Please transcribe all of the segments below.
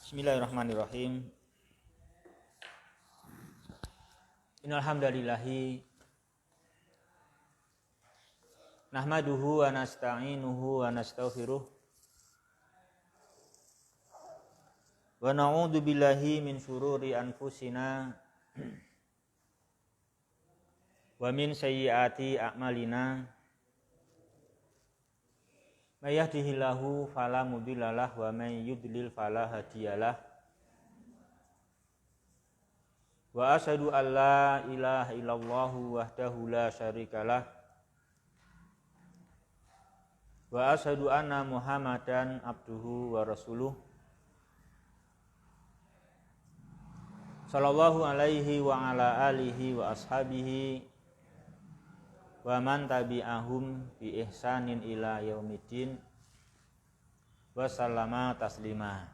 Bismillahirrahmanirrahim. Innal hamdalillahi nahmaduhu wa nasta'inuhu wa nastaghfiruh wa na'udzu billahi min syururi anfusina wa min sayyiati a'malina. May yahdihillahu fala mudhillalah wa may yudlil fala hadiyalah. Wa asyhadu an la ilaha illallah wahdahu la syarikalah. Wa asyhadu anna Muhammadan abduhu wa rasuluh. Sallallahu alaihi wa ala alihi wa ashabihi wa man tabi'ahum bi ihsanin ila yaumiddin wa sallama taslima.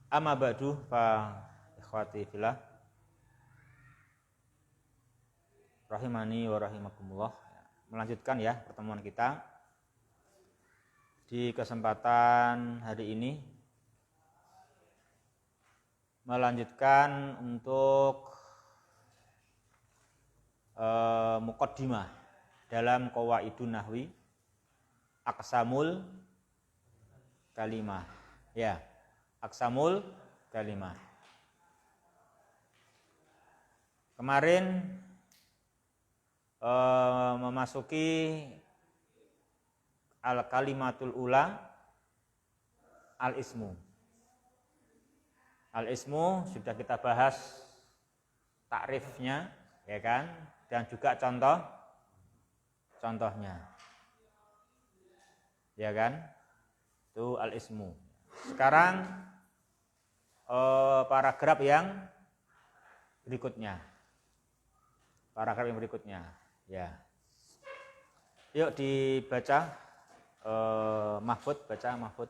Amma ba'du fa ikhwati fillah rahimani wa rahimakumullah. Melanjutkan ya pertemuan kita di kesempatan hari ini, melanjutkan untuk muqaddimah dalam qawaidun nahwi aqsamul kalimah. Ya, aqsamul kalimah. Kemarin memasuki al kalimatul ula, al ismu. Al ismu sudah kita bahas takrifnya, ya kan? Dan juga contohnya, ya kan? Itu al-ismu. Sekarang paragraf yang berikutnya. Ya. Yuk dibaca, Mahfud, baca Mahfud.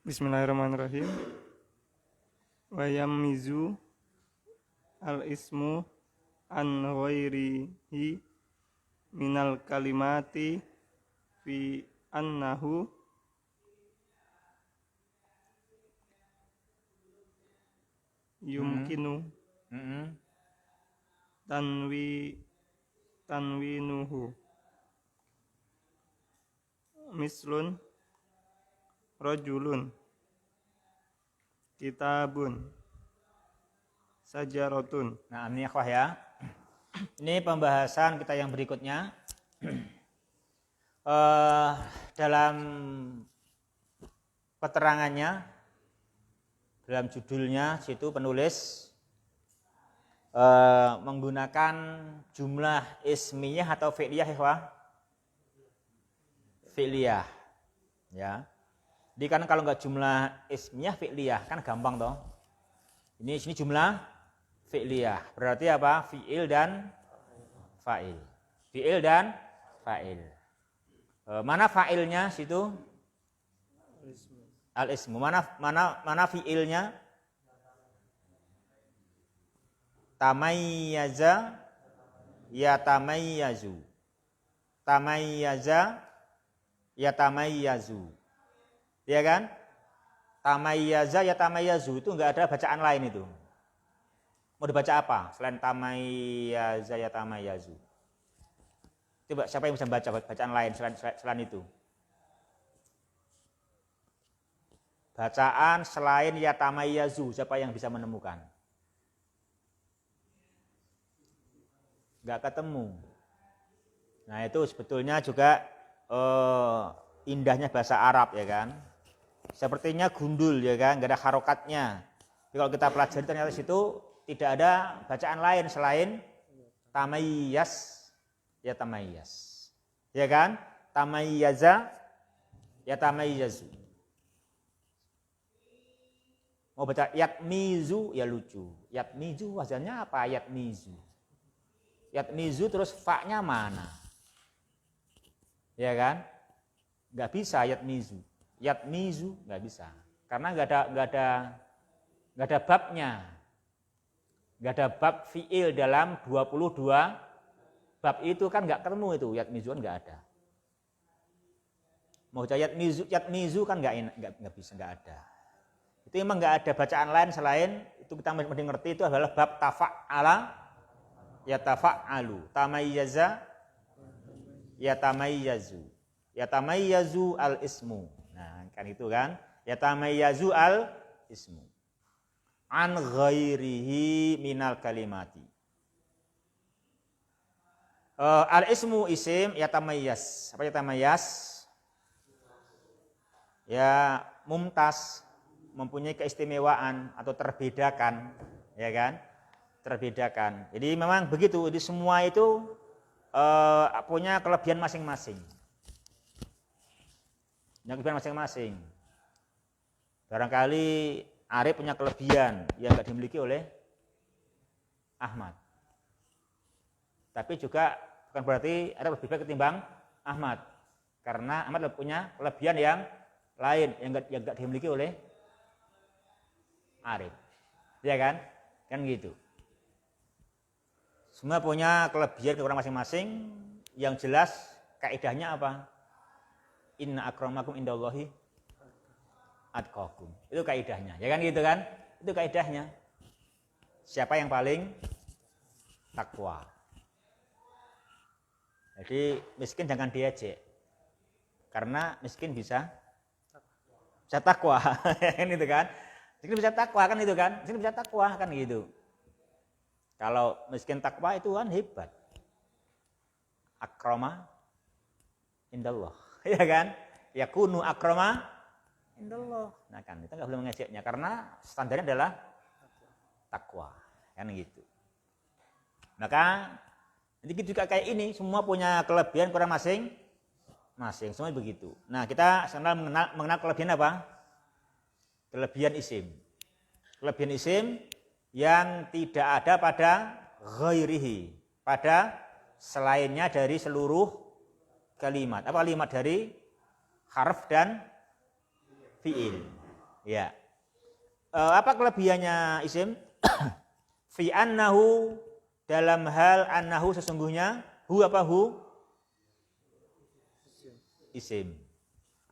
Bismillahirrahmanirrahim. Wa yammizu al-ismu an ghairihi minal kalimati fi annahu yumkinu tanwinuhu mislun rajulun, kitabun, sajaratun. Nah, ini akhwah ya. Ini pembahasan kita yang berikutnya. Dalam keterangannya, dalam judulnya situ penulis menggunakan jumlah ismiyah atau fi'liyah, akhwah? Fi'liyah. Ya. Jadi kan kalau nggak jumlah ismiyah fi'liyah kan gampang toh. Ini sini jumlah fi'liyah. Berarti apa? Fi'il dan fa'il. Fi'il dan fa'il. Mana fa'ilnya situ? Al-ismu. Mana fi'ilnya? Tamayyaza yatamayyazu. Tamayyaza yatamayyazu. Ya kan? Tamayyaza yatamayyazu itu enggak ada bacaan lain itu. Mau dibaca apa selain tamayyaza yatamayyazu? Coba siapa yang bisa baca bacaan lain selain itu? Bacaan selain yatamayyazu, siapa yang bisa menemukan? Enggak ketemu. Nah, itu sebetulnya juga indahnya bahasa Arab, ya kan? Sepertinya gundul, ya kan, nggak ada harokatnya. Jadi kalau kita pelajari ternyata situ tidak ada bacaan lain selain tamayyaz, yatamayyaz. Ya kan? Tamayyaza yatamayyazu. Mau baca yatmizu ya lucu. Yatmizu wazannya apa? Yatmizu. Yatmizu terus fa-nya mana? Ya kan? Enggak bisa yatmizu. Yatmizu enggak bisa. Karena enggak ada babnya. Enggak ada bab fiil dalam 22 bab itu kan enggak ketemu itu. Yatmizu kan enggak ada. Mau baca yatmizu kan enggak bisa, enggak ada. Itu memang enggak ada bacaan lain selain itu kita mesti ngerti itu adalah bab tafa'ala yatafa'alu, tamayyaza yatamayyazu, yatamayyazu al-ismu. Nah, kan itu kan, yatamayyazu al-ismu an ghairihi minal kalimati. Al-ismu isim yatamayyaz. Apa yatamayyaz? Ya mumtaz, mempunyai keistimewaan atau terbedakan, ya kan? Terbedakan. Jadi memang begitu. Jadi semua itu punya kelebihan masing-masing. Punya kelebihan masing-masing. Barangkali Arif punya kelebihan yang tidak dimiliki oleh Ahmad. Tapi juga bukan berarti Arif lebih baik ketimbang Ahmad. Karena Ahmad punya kelebihan yang lain yang tidak dimiliki oleh Arif, ya kan? Kan gitu. Semua punya kelebihan kekurangan masing-masing. Yang jelas kaidahnya apa? Inna akramakum indallahi atqakum. Itu kaidahnya, ya kan gitu kan? Itu kaidahnya. Siapa yang paling takwa? Jadi miskin jangan diejek. Karena miskin bisa takwa, kan itu kan? Miskin bisa takwa kan itu kan? Miskin bisa takwa kan gitu. Kalau miskin takwa itu kan hebat. Akrama indallah, ya kan? Yakunu akrama indallah. Nah kan kita nggak boleh mengejeknya karena standarnya adalah takwa, kan gitu. Maka jadi juga kayak ini semua punya kelebihan kurang masing-masing, semua begitu. Nah kita sekarang mengenal kelebihan apa? Kelebihan isim. Kelebihan isim yang tidak ada pada ghairihi, pada selainnya dari seluruh kalimat. Apa kalimat? Dari harf dan fiil. Ya. Apa kelebihannya isim? Fi annahu, dalam hal annahu sesungguhnya, hu apa hu? Isim.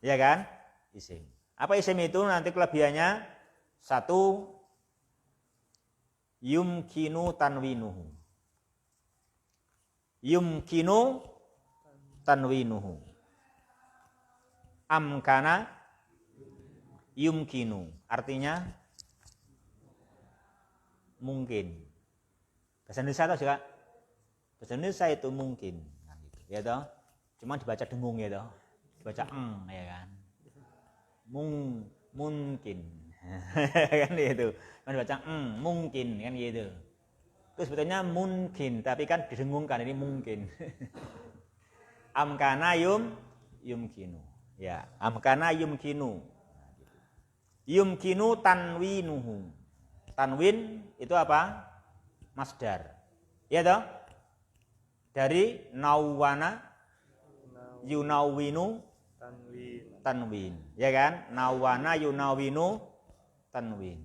Ya kan? Isim. Apa isim itu? Nanti kelebihannya satu, yumkinu tanwinuhu. Yumkinu tanwinuhu. Amkana yumkinu. Artinya mungkin. Bahasa Indonesia tahu juga? Bahasa Indonesia itu mungkin. Nah, gitu. Ya toh? Cuma dibaca dengung ya toh? Dibaca ya kan? Mungkin. Kan gitu. Cuma dibaca mungkin kan gitu. Terus sebetulnya mungkin, tapi kan didengungkan, ini mungkin. Amkana yumkinu. Ya, amkana yumkinu. Yumkinu tanwinuhu. Tanwin itu apa? Masdar. Ya toh? Dari nawwana yunawwinu tanwin. Ya kan? Nawwana yunawwinu tanwin.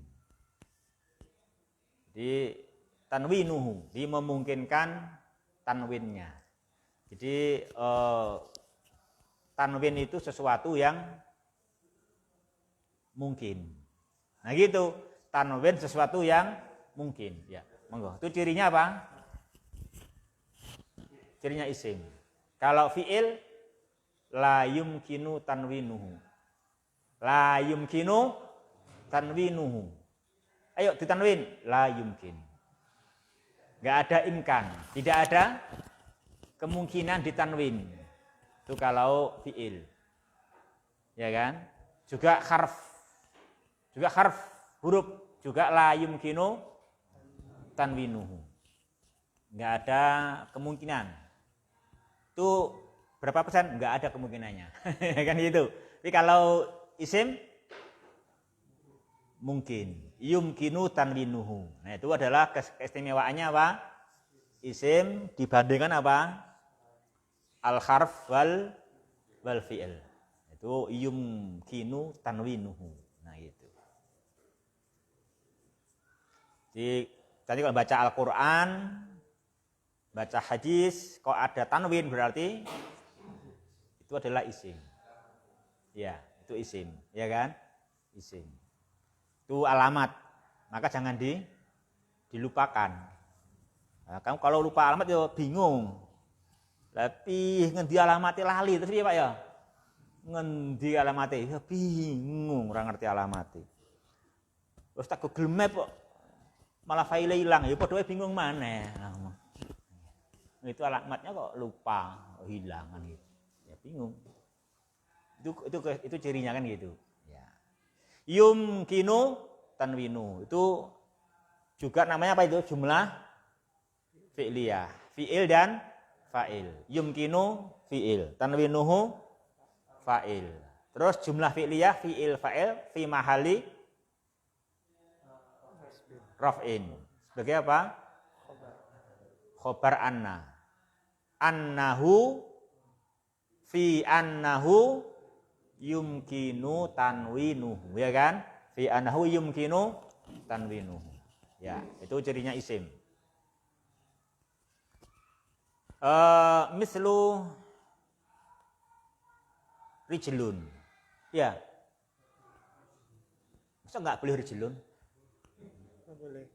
Jadi tanwinuhu, dia memungkinkan tanwinnya. Jadi tanwin itu sesuatu yang mungkin. Nah gitu, tanwin sesuatu yang mungkin. Ya, monggo. Itu cirinya apa? Cirinya isim. Kalau fiil, la yumkinu tanwinuhu. La yumkinu tanwinuhu. Ayo ditanwin, la yumkin. Enggak ada imkan, tidak ada kemungkinan ditanwin. Itu kalau fiil. Ya kan? Juga harf huruf juga la yumkinu tanwinuhu. Enggak ada kemungkinan Itu berapa persen? Enggak ada kemungkinannya. Kan gitu. Tapi kalau isim mungkin. Yumkinu tanwinuhu. Nah, itu adalah keistimewaannya apa? Isim dibandingkan apa? Al-harf wal fi'il. Itu yumkinu tanwinuhu. Nah, itu. Jadi tadi kalau baca Al-Qur'an, baca hadis, kok ada tanwin berarti itu adalah isim. Ya, itu isim, ya kan? Isim. Itu alamat. Maka jangan dilupakan. Nah, kamu kalau lupa alamat ya bingung. Tapi ngendi alamatnya lali terus piye Pak ya? Ngendi alamatnya ya bingung, ora ngerti alamatnya. Terus tak Google Map kok malah file hilang, ya padha bingung maneh. Itu alamatnya kok lupa, hilang kan gitu. Ya bingung. Itu cirinya kan gitu. Ya. Yumkinu tanwinu. Itu juga namanya apa itu? Jumlah fi'liyah. Fi'il dan fa'il. Yumkinu fi'il, tanwinuhu fa'il. Terus jumlah fi'liyah, fi'il, fa'il fi mahali raf'in. Sebagai apa? Khobar anna. Annahu fi annahu yumkinu tanwinuhu, ya kan? Fi annahu yumkinu tanwinuhu. Ya, itu cirinya isim. Mislu rijlun. Ya. Masa enggak boleh rijlun? Boleh.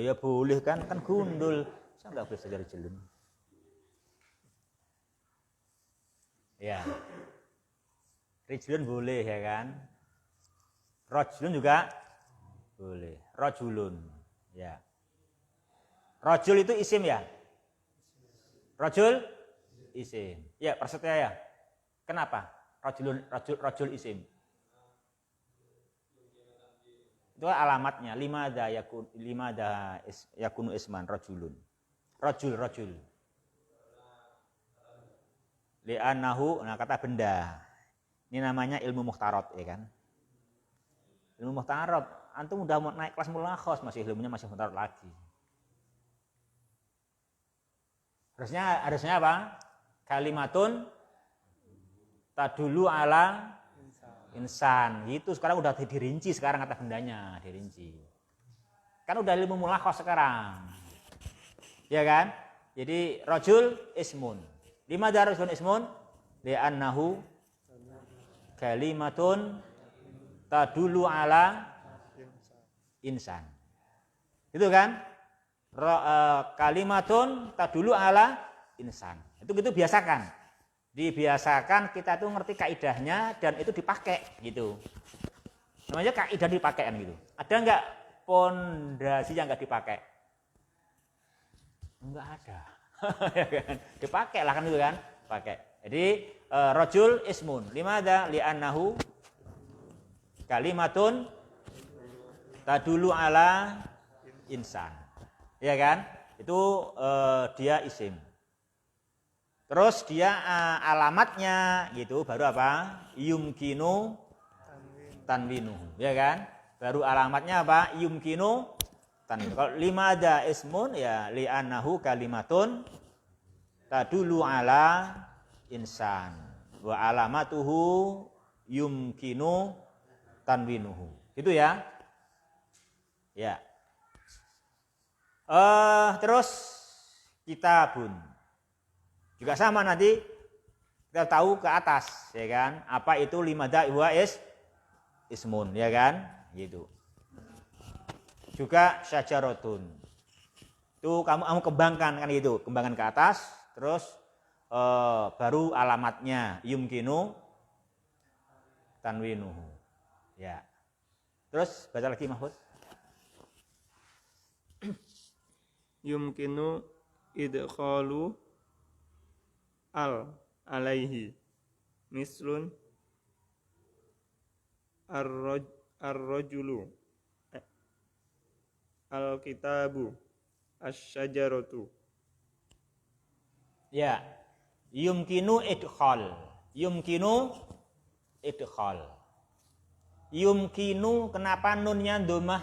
Ya boleh kan gundul. Masa enggak boleh saja rijlun? Ya. Rijlun boleh ya kan? Rajulun juga boleh. Rajulun. Ya. Rajul itu isim ya? Rajul isim. Ya, persetnya ya. Kenapa? Rajul isim. Itu alamatnya limada yakunu isman rajulun. Rajul. Li'annahu, nah kata benda. Ini namanya ilmu muhtarot, ya kan? Ilmu muhtarot, antum udah mau naik kelas mulakhos, masih ilmunya masih muhtarot lagi. Harusnya apa? Kalimatun tadulu ala insan. Gitu sekarang udah dirinci sekarang kata bendanya, dirinci. Kan udah ilmu mulakhos sekarang. Ya kan? Jadi rajul ismun. Lima darajun ismun li'annahu kalimatun tadulu ala insan. Itu kan? Kalimatun tadulu ala insan. Itu gitu biasakan. Dibiasakan kita tuh ngerti kaidahnya dan itu dipakai gitu. Namanya kaidah dipakai kan gitu. Ada enggak pondasi yang enggak dipakai? Enggak ada. Dipakai lah kan itu kan, pakai. Jadi rajul ismun limada li'annahu kalimatun tadulu ala insan. Ya kan? Itu dia isim. Terus dia alamatnya gitu baru apa? Yumkinu tanwinuhu, ya kan? Baru alamatnya apa? Yumkinu tanwin. Kalau limada ismun ya li'annahu kalimatun tadulu ala insan wa alamatuhu yumkinu tanwinuhu. Itu ya. Ya. Terus kitabun. Juga sama nanti kita tahu ke atas, ya kan? Apa itu limada huwa ismun, ya kan? Gitu. Juga syajaratun. Itu kamu kembangkan kan gitu, kembangkan ke atas, terus baru alamatnya yumkinu tanwinuhu. Ya. Terus baca lagi Mahfud. Yumkinu idkhalu alaihi mislun ar-rajulu al-kitabu asy-syajaratu. Ya, Yumkinu idkhal. Yumkinu idkhal. Yumkinu, kenapa nunnya dhammah?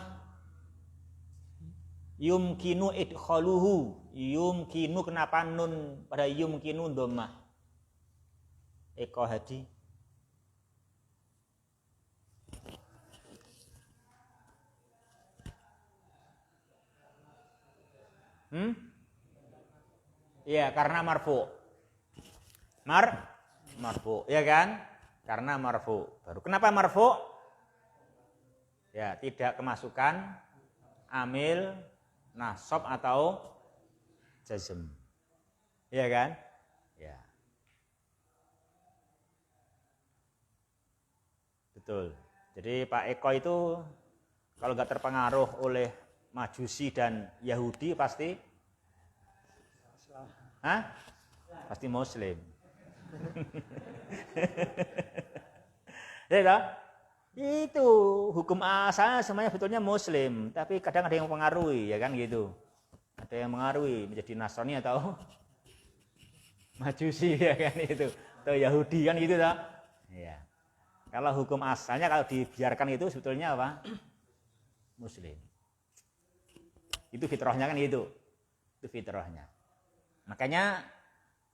Yumkinu idkhaluhu. Yumkinu, kenapa nun pada yumkinu dhammah? Eko Hadi. Iya, karena marfu. Marfu, ya kan? Karena marfu. Baru kenapa marfu? Ya, tidak kemasukan amil, nasab atau jazm. Iya kan? Ya. Betul. Jadi Pak Eko itu kalau nggak terpengaruh oleh Majusi dan Yahudi pasti pasti Muslim. Ya, itu hukum asal semuanya betulnya Muslim, tapi kadang ada yang mempengaruhi, ya kan gitu. Ada yang mengaruhi menjadi Nasrani atau Majusi, ya kan itu, atau Yahudi kan gitu toh. Ya. Kalau hukum asalnya kalau dibiarkan itu sebetulnya apa? Muslim. Itu fitrahnya kan gitu. Itu fitrahnya. Makanya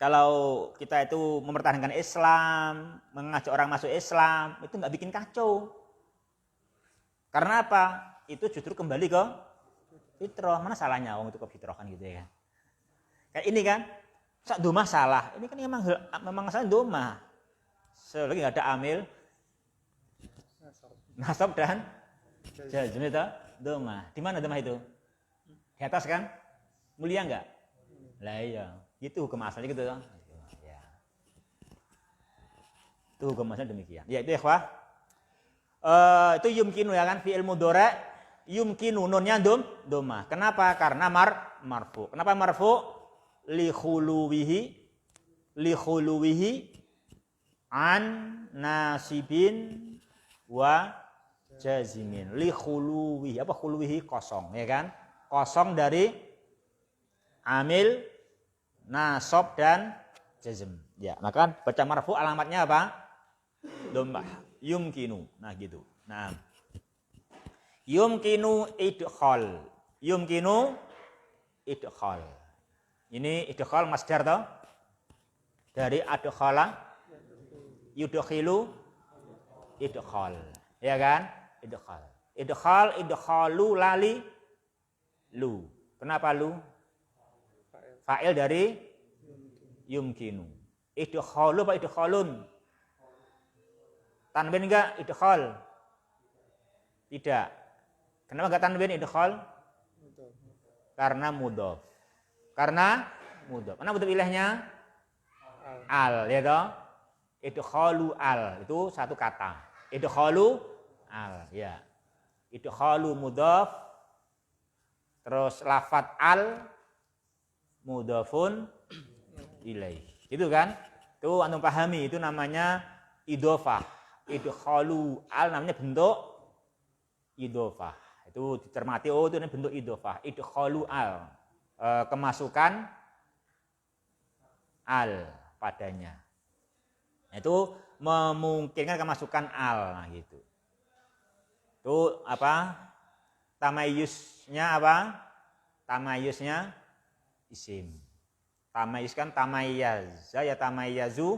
kalau kita itu mempertahankan Islam, mengajak orang masuk Islam, itu nggak bikin kacau. Karena apa? Itu justru kembali ke fitrah. Mana salahnya orang itu ke fitrah kan gitu ya kan? Kayak ini kan, sak domah salah. Ini kan memang salah domah. Selagi nggak ada amil, nasab dan jazm itu domah. Di mana domah itu? Di atas kan? Mulia nggak? Lah iya. Itu hukum asalnya gitu ya. Itu hukum asalnya demikian. Ya itu ikhwah. Itu yumkinu ya kan fi'il mudhari yumkinu nunnya dhammah. Kenapa? Karena marfu. Kenapa marfu? Li khuluwihi an nasibin wa jazimin. Li khuluwihi. Apa khuluwihi? Kosong ya kan? Kosong dari amil, nasab dan jazm. Ya, maka baca marfu alamatnya apa? Dhammah. Yumkinu. Nah, gitu. Nah. Yumkinu idkhal. Yumkinu idkhal. Ini idkhal masdar toh? Dari adkhala yudkhilu idkhal. Ya kan? Idkhal. Idkhalu lali lu. Kenapa lu? Fa'il dari yumkinu. Idkhalu apa idkhalun? Tanwin enggak idkhal? Tidak. Kenapa enggak tanwin idkhal? Karena mudhof. Karena mudhof. Mana mudhof ilahnya? Al, ya toh? Idkhalu al, itu satu kata. Idkhalu al, ya. Idkhalu mudhof. Terus lafadz al mudhofun ilaih. Itu kan? Itu antum pahami, itu namanya idhofah. Idkhalu al namanya bentuk idhofah. Itu dicermati, oh itu bentuk idhofah. Idkhalu al, kemasukan al padanya. Itu memungkinkan kemasukan al, nah gitu. Itu apa? Tamayusnya apa? Tamayusnya isim. Tamayus kan tamayyaz, ya tamayyazu,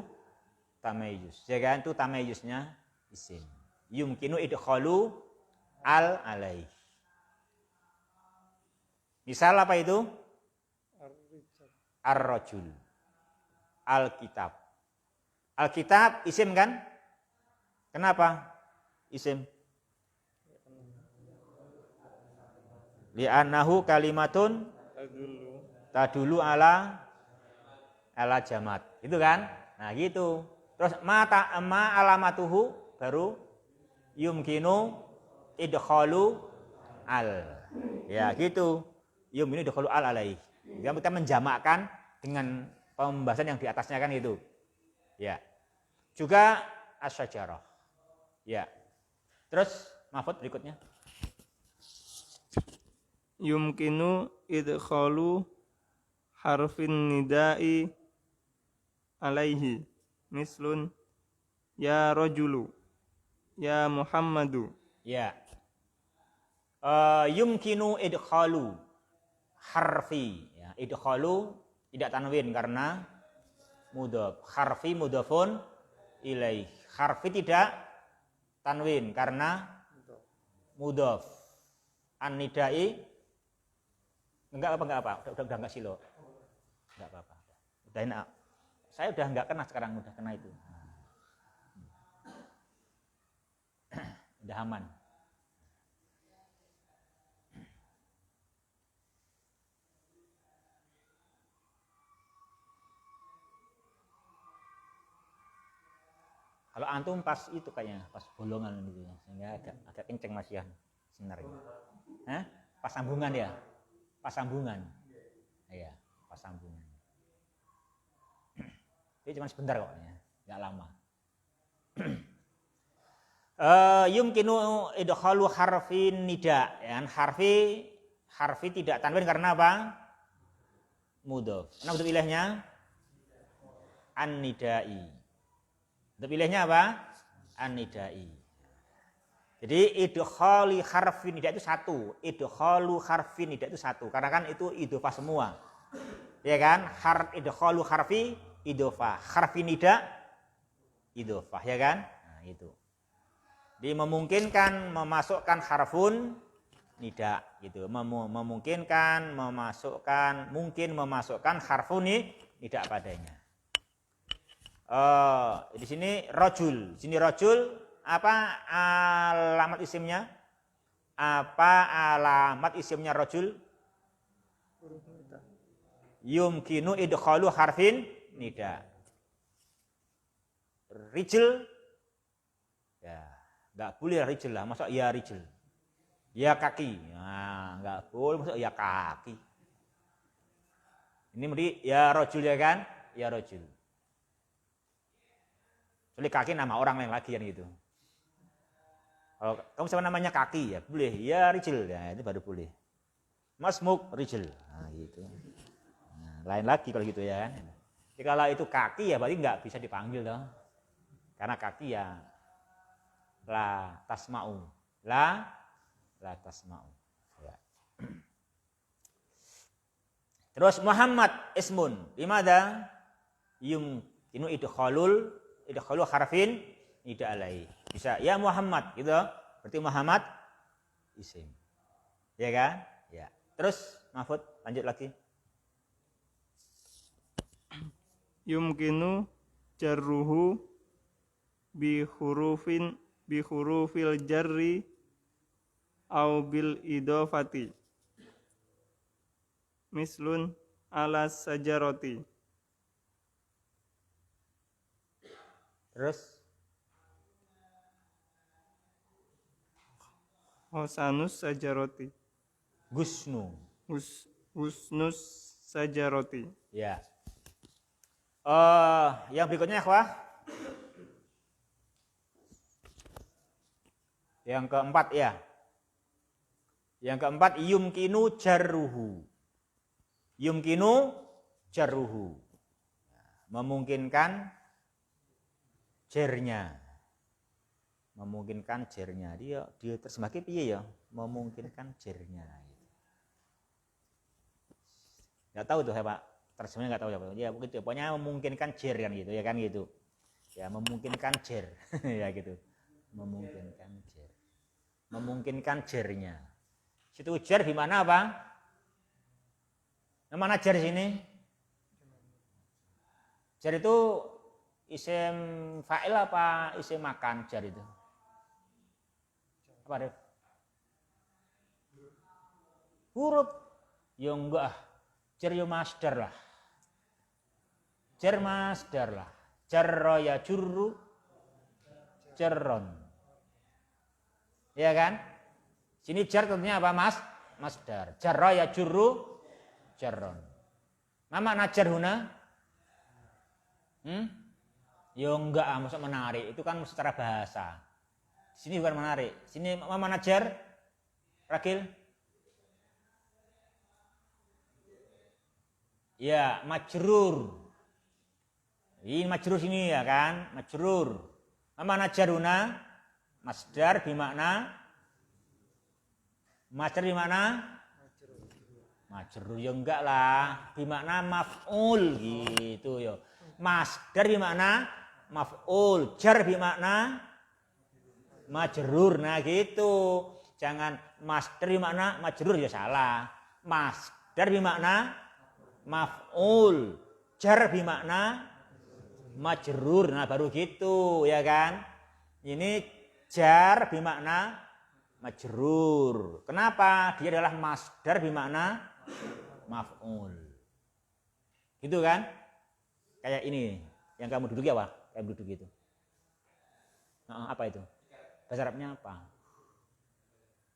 tamayus. Ya kan itu tamayusnya isim. Yumkinu idkhalu al alaih. Misal apa itu? Ar-rajul. Al-kitab. Al-kitab isim kan? Kenapa? Isim. Li'annahu kalimatun tadulu ala jamat. Itu kan? Nah, gitu. Terus ma alamatuhu baru yumkinu idkhalu al. Ya, gitu. Yumkinu idkhalu al alaih. Kita menjamakkan dengan pembahasan yang di atasnya kan itu. Ya. Juga asyajarah. Ya. Terus mahfud berikutnya. Yumkinu idkhalu harfin nidai alaihi mislun ya rajulu ya Muhammadu. Ya. Yumkinu idkhalu harfi. Ya, idkhalu tidak tanwin karena mudhaf. Harfi mudhafun ilaih. Harfi tidak tanwin karena mudhaf. An-nidai enggak apa. Udah enggak silo. Enggak apa-apa. Udah enak. Saya udah enggak kena sekarang, udah kena itu. Udah aman. Kalau antum pas itu kayaknya, pas bolongan gitu ya, sehingga agak kenceng Mas Yan sebenarnya. Hah? Pas sambungan ya? Pas sambungan. Iya, pas sambungan. Ini cuma sebentar kok ya, enggak lama. Yumkinu idkhalu harfin nida, ya, harfi tidak tanwin karena apa? Mudhaf. Nah, untuk ilahnya an-nidai. Untuk pilihnya apa? An-nidai. Jadi idkhali harfin nida itu satu. Idkhalu harfin nida itu satu. Karena kan itu idhofah semua. Ya kan? Idkhalu harfi idhofah. Harfi nida idhofah, ya kan? Nah, itu. Jadi memungkinkan memasukkan harfun nida gitu. Memungkinkan memasukkan harfun nida padanya. Di sini rajul. Sini rajul apa alamat isimnya? Apa alamat isimnya rajul? Yumkinu idkhalu harfin nida. Rijl ya, enggak boleh rijl lah, masa ya rijl. Ya kaki. Nah, enggak boleh masa ya kaki. Ini mesti ya rajul ya kan? Ya rajul. Soalnya kaki nama orang lain lagi kan gitu. Kalau kamu siapa namanya kaki ya boleh, ya rijl ya itu baru boleh. Masmuk rijl, nah gitu. Nah, lain lagi kalau gitu ya kan. Jadi kalau itu kaki ya berarti nggak bisa dipanggil dong. Karena kaki ya la tasma'u, la tasma'u. Ya. Terus Muhammad ismun, dimana yumkinu idkhalu harfin nida alai. Bisa ya Muhammad gitu. Berarti Muhammad isim. Ya kan? Ya. Terus Mahfud lanjut lagi. Yumkinu jarruhu bi hurufil jarri au bil idofati. Mislun ala sajaroti. Terus Hosanus sajaroti. Husnus sajaroti. Ya. Yang berikutnya ikhwah. Yang keempat ya. Yang keempat yumkinu jarruhu. Yumkinu jarruhu. Memungkinkan jernya. Memungkinkan jernya. Dia terjemahkan piye ya? Memungkinkan jernya. Enggak tahu tuh saya Pak. Terjemahnya enggak tahu ya Pak. Ya begitu. Pokoknya memungkinkan jer kan gitu ya kan gitu. Ya memungkinkan jer. Ya gitu. Memungkinkan jer. Memungkinkan jernya. Situ jer di mana apa? Yang mana jer sini? Jer itu isim fa'il apa isim makan jar itu? Apa Rif? Huruf. Ya enggak. Jar ya masdar lah. Jar masdar lah. Jarra ya jurru jarron. Ya kan? Sini jar tentunya apa Mas? Masdar. Jarra ya jurru jarron. Ma makna jar huna? Ya enggak, maksud menarik. Itu kan secara bahasa. Sini bukan menarik. Sini mana jar? Rakil? Ya, majrur. Ini majrur sini ya kan, majrur. Mana jaruna? Masdar bimakna majrur ya enggak lah, bimakna maf'ul gitu ya. Masdar bimakna maf'ul, jar bimakna majrur. Nah gitu. Jangan masdar bimakna majrur ya salah. Masdar bimakna maf'ul, jar bimakna majrur. Nah baru gitu ya kan. Ini jar bimakna majrur. Kenapa? Dia adalah masdar bimakna maf'ul. Gitu kan? Kayak ini yang kamu duduk ya, Pak? Kayak duduk gitu. Nah, apa itu? Bahasa Arabnya apa?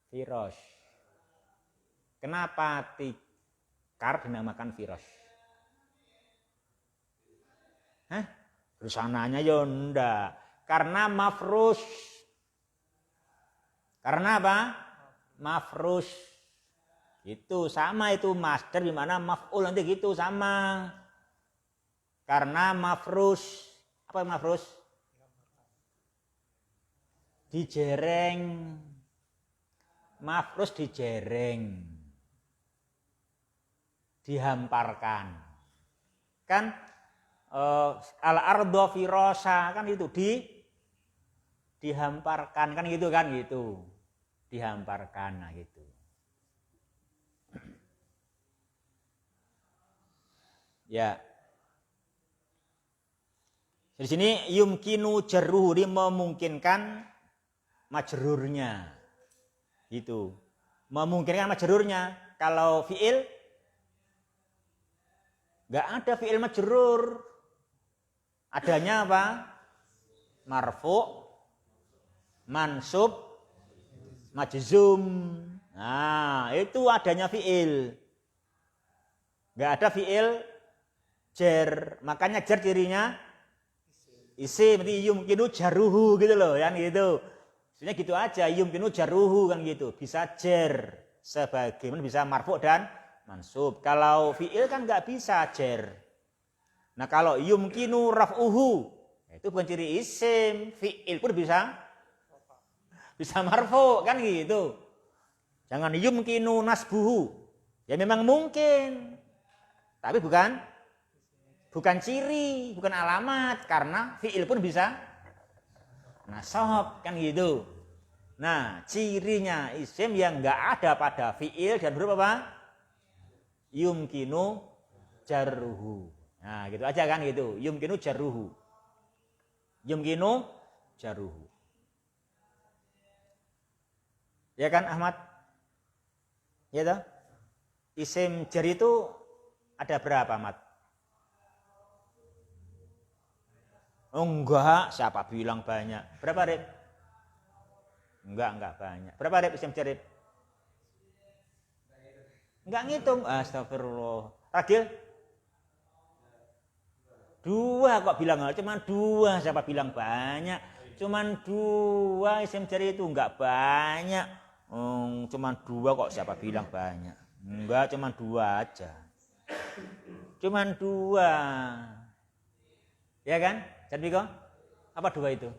Firosh. Kenapa tikar dinamakan firosh? Hah? Sananya ya ndak. Karena mafrush. Karena apa? Mafrush. Itu sama itu masdar di mana maf'ul nanti gitu sama. Karena mafrush. Apa mafrush? Dijereng. Mafrush dijereng. Dihamparkan. Kan al-ardo firosa kan itu dihamparkan kan gitu dihamparkan nah gitu. Ya. Di sini yumkinu jarruhu, memungkinkan majrurnya. Gitu. Memungkinkan majrurnya. Kalau fiil enggak ada fiil majrur. Adanya apa? Marfu, mansub, majzum. Nah, itu adanya fiil. Enggak ada fiil jar. Makanya jar cirinya isim, berarti yumkinu jarruhu gitu loh, kan gitu. Sebenarnya gitu aja, yumkinu jarruhu kan gitu. Bisa jar sebagaimana bisa marfu dan mansub. Kalau fiil kan enggak bisa jar. Nah kalau yumkinu raf'uhu itu bukan ciri isim, fi'il pun bisa marfu kan gitu. Jangan yumkinu nasbuhu. Ya memang mungkin. Tapi bukan ciri, bukan alamat karena fi'il pun bisa nasab kan gitu. Nah, cirinya isim yang enggak ada pada fi'il dan huruf apa? Yumkinu jarruhu. Nah, gitu aja kan gitu. Yumkinu jarruhu. Yumkinu jarruhu. Ya kan Ahmad? Ya toh? Isim jar itu ada berapa, Ahmad? Oh enggak, siapa bilang banyak? Berapa, Rip? Enggak banyak. Berapa, Rip, isim jar, Rip? Enggak ngitung. Astagfirullah. Ragil? 2 kok bilang cuma 2, siapa bilang banyak? Cuman 2 isim jar itu enggak banyak. Cuman 2 kok siapa bilang banyak? Enggak, cuman 2 aja. Cuman 2. Ya kan? Jadi kok apa 2 itu?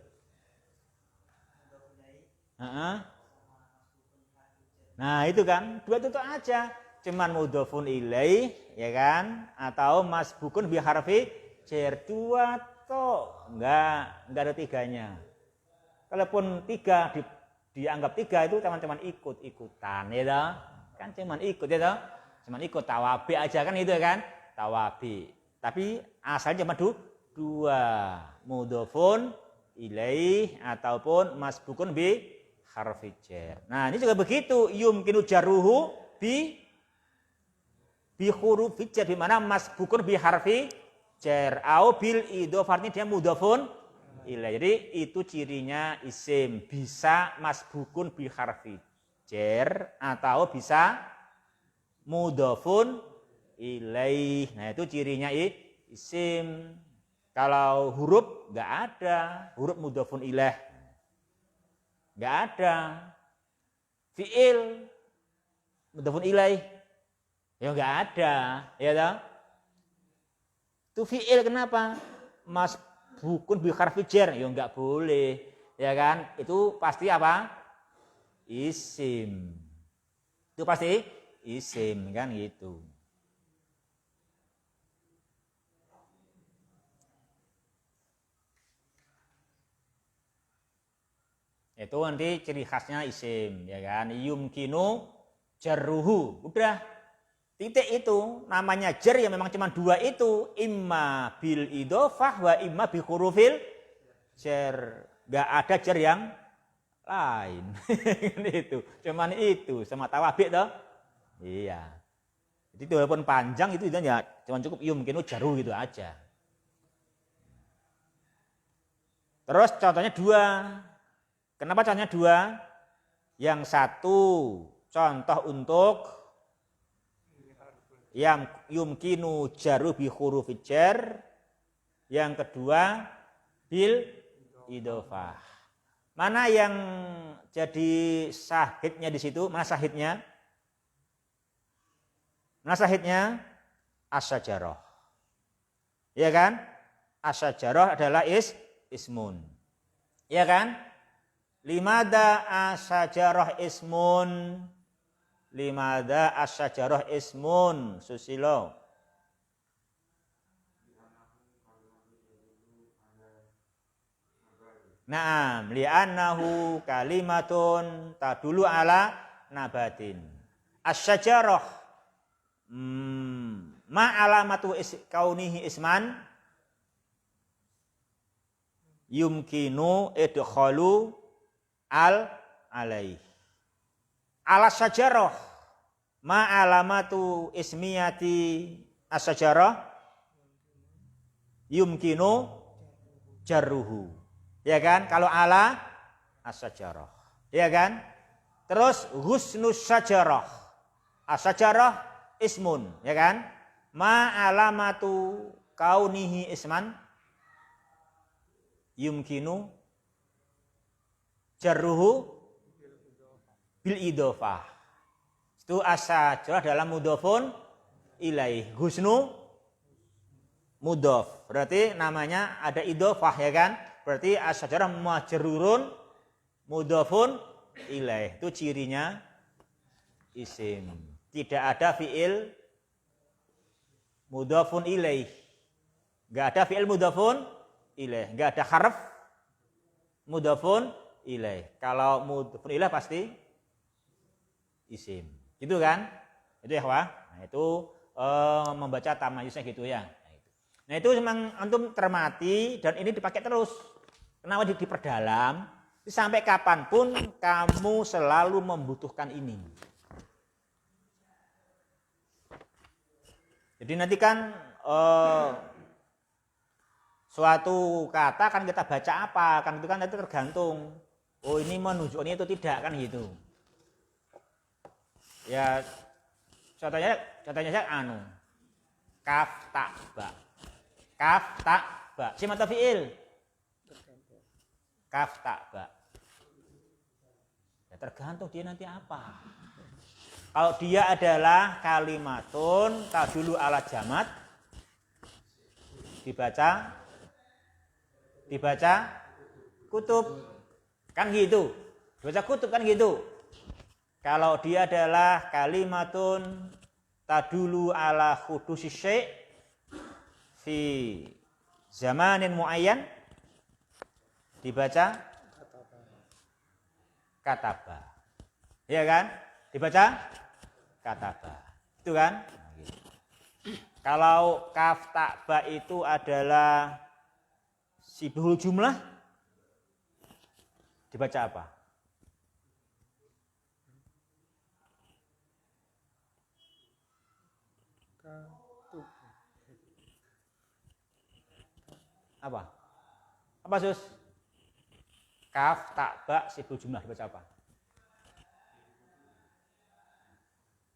Nah, itu kan 2 itu aja. Cuman mudhofun ilaih, ya kan? Atau masbukun bi harfi jar 2 toh, enggak ada 3-nya. Kalaupun 3 dianggap 3 itu teman-teman ikut-ikutan ya toh. Kan cuman ikut ya toh. Cuman ikut tawabi aja kan itu kan? Tawabi. Tapi asalnya cuma 2. Mudhofun ilaih ataupun masbukun bi harfi jar. Nah, ini juga begitu. Yumkinu jarruhu bi huruf jar, di mana masbukun bi harfi jar au bil idhofah, dia mudhofun ilaih. Jadi itu cirinya isim, bisa masbukun bi harfi jar atau bisa mudhofun ilaih. Nah, itu cirinya isim. Kalau huruf enggak ada, huruf mudhofun ilaih enggak ada. Fiil mudhofun ilaih ya enggak ada, ya toh? Itu fi'il kenapa? masbukun bi harfi jar, ya enggak boleh. Ya kan? Itu pasti apa? Isim. Itu pasti isim kan gitu. Itu nanti ciri khasnya isim, ya kan? Yumkinu jarruhu. Udah. Titik itu namanya jar ya memang cuma dua itu, imma bil idhofah wa imma bi hurufil jar. Enggak ada jar yang lain. Itu. Cuman itu sama tawabik toh. Iya. Jadi walaupun panjang itu ya cuma cukup yumkinu jarru gitu aja. Terus contohnya dua. Kenapa contohnya dua? Yang satu contoh untuk yang yumkinu jaru bi hurufil jar. Yang kedua bil idhofah. Mana yang jadi sahidnya di situ? Mana sahidnya? Mana sahidnya? As-sajarah. Iya kan? As-sajarah adalah ismun. Iya kan? Limada as-sajarah ismun. Limada as-sajarah ismun. Susilo. Naam, li'annahu kalimatun tadulu ala nabatin. As-sajarah ma alamatu kaunihi isman yumkinu idkhalu alaih. Ala sajarah ma alamatu ismiyati as-sajarah yumkinu jarruhu. Ya kan? Kalau ala as-sajarah. Ya kan? Terus husnus sajarah. As-sajarah ismun, ya kan? Ma alamatu kaunihi isman yumkinu jarruhu bil idhofah. Itu as-sajarah dalam mudhofun ilaih. Husnu mudhof. Berarti namanya ada idhofah, ya kan? Berarti as-sajarah majrurun mudhofun ilaih. Itu cirinya isim. Tidak ada fiil mudhofun ilaih. Enggak ada fiil mudhofun ilaih. Enggak ada harf mudhofun ilaih. Kalau mudhofun ilaih pasti isim. Gitu kan? Itu ya, Wah. Nah, itu membaca tamayusnya gitu ya. Nah, itu memang antum termati dan ini dipakai terus. Kenapa diperdalam? Sampai kapanpun kamu selalu membutuhkan ini. Jadi nanti kan suatu kata kan kita baca apa, kan itu kan itu tergantung. Oh, ini menunjukkan itu tidak kan gitu. Ya contohnya saya kaf ta ba. Kaf ta ba. Sim atau fiil? Kaf ta ba. Ya tergantung dia nanti apa. Kalau dia adalah kalimatun tadulu ala jamat, dibaca kutub, kan gitu. Dibaca kutub kan gitu. Kalau dia adalah kalimatun tadulu ala hudusi syai' fi zamanin muayyan, dibaca kataba. Iya kan? Dibaca kataba. Itu kan? Kalau kaf ta ba itu adalah sibhul jumlah, dibaca apa? Apa? Apa sus? Kaf ta ba sibhul jumlah dibaca apa?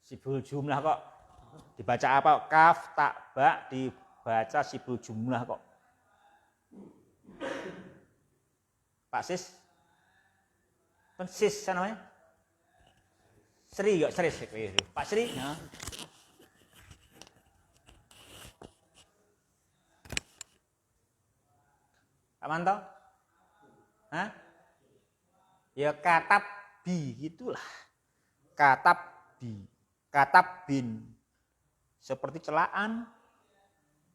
Sibul jumlah kok dibaca apa? Kaf ta ba dibaca sibul jumlah kok. Pak Sis? Sis namanya? Sri kok, Sri. Pak Sri? Nah. Aman toh? Hah? Ya katab bi gitulah. Katab bi. Katab bin. Seperti celaan.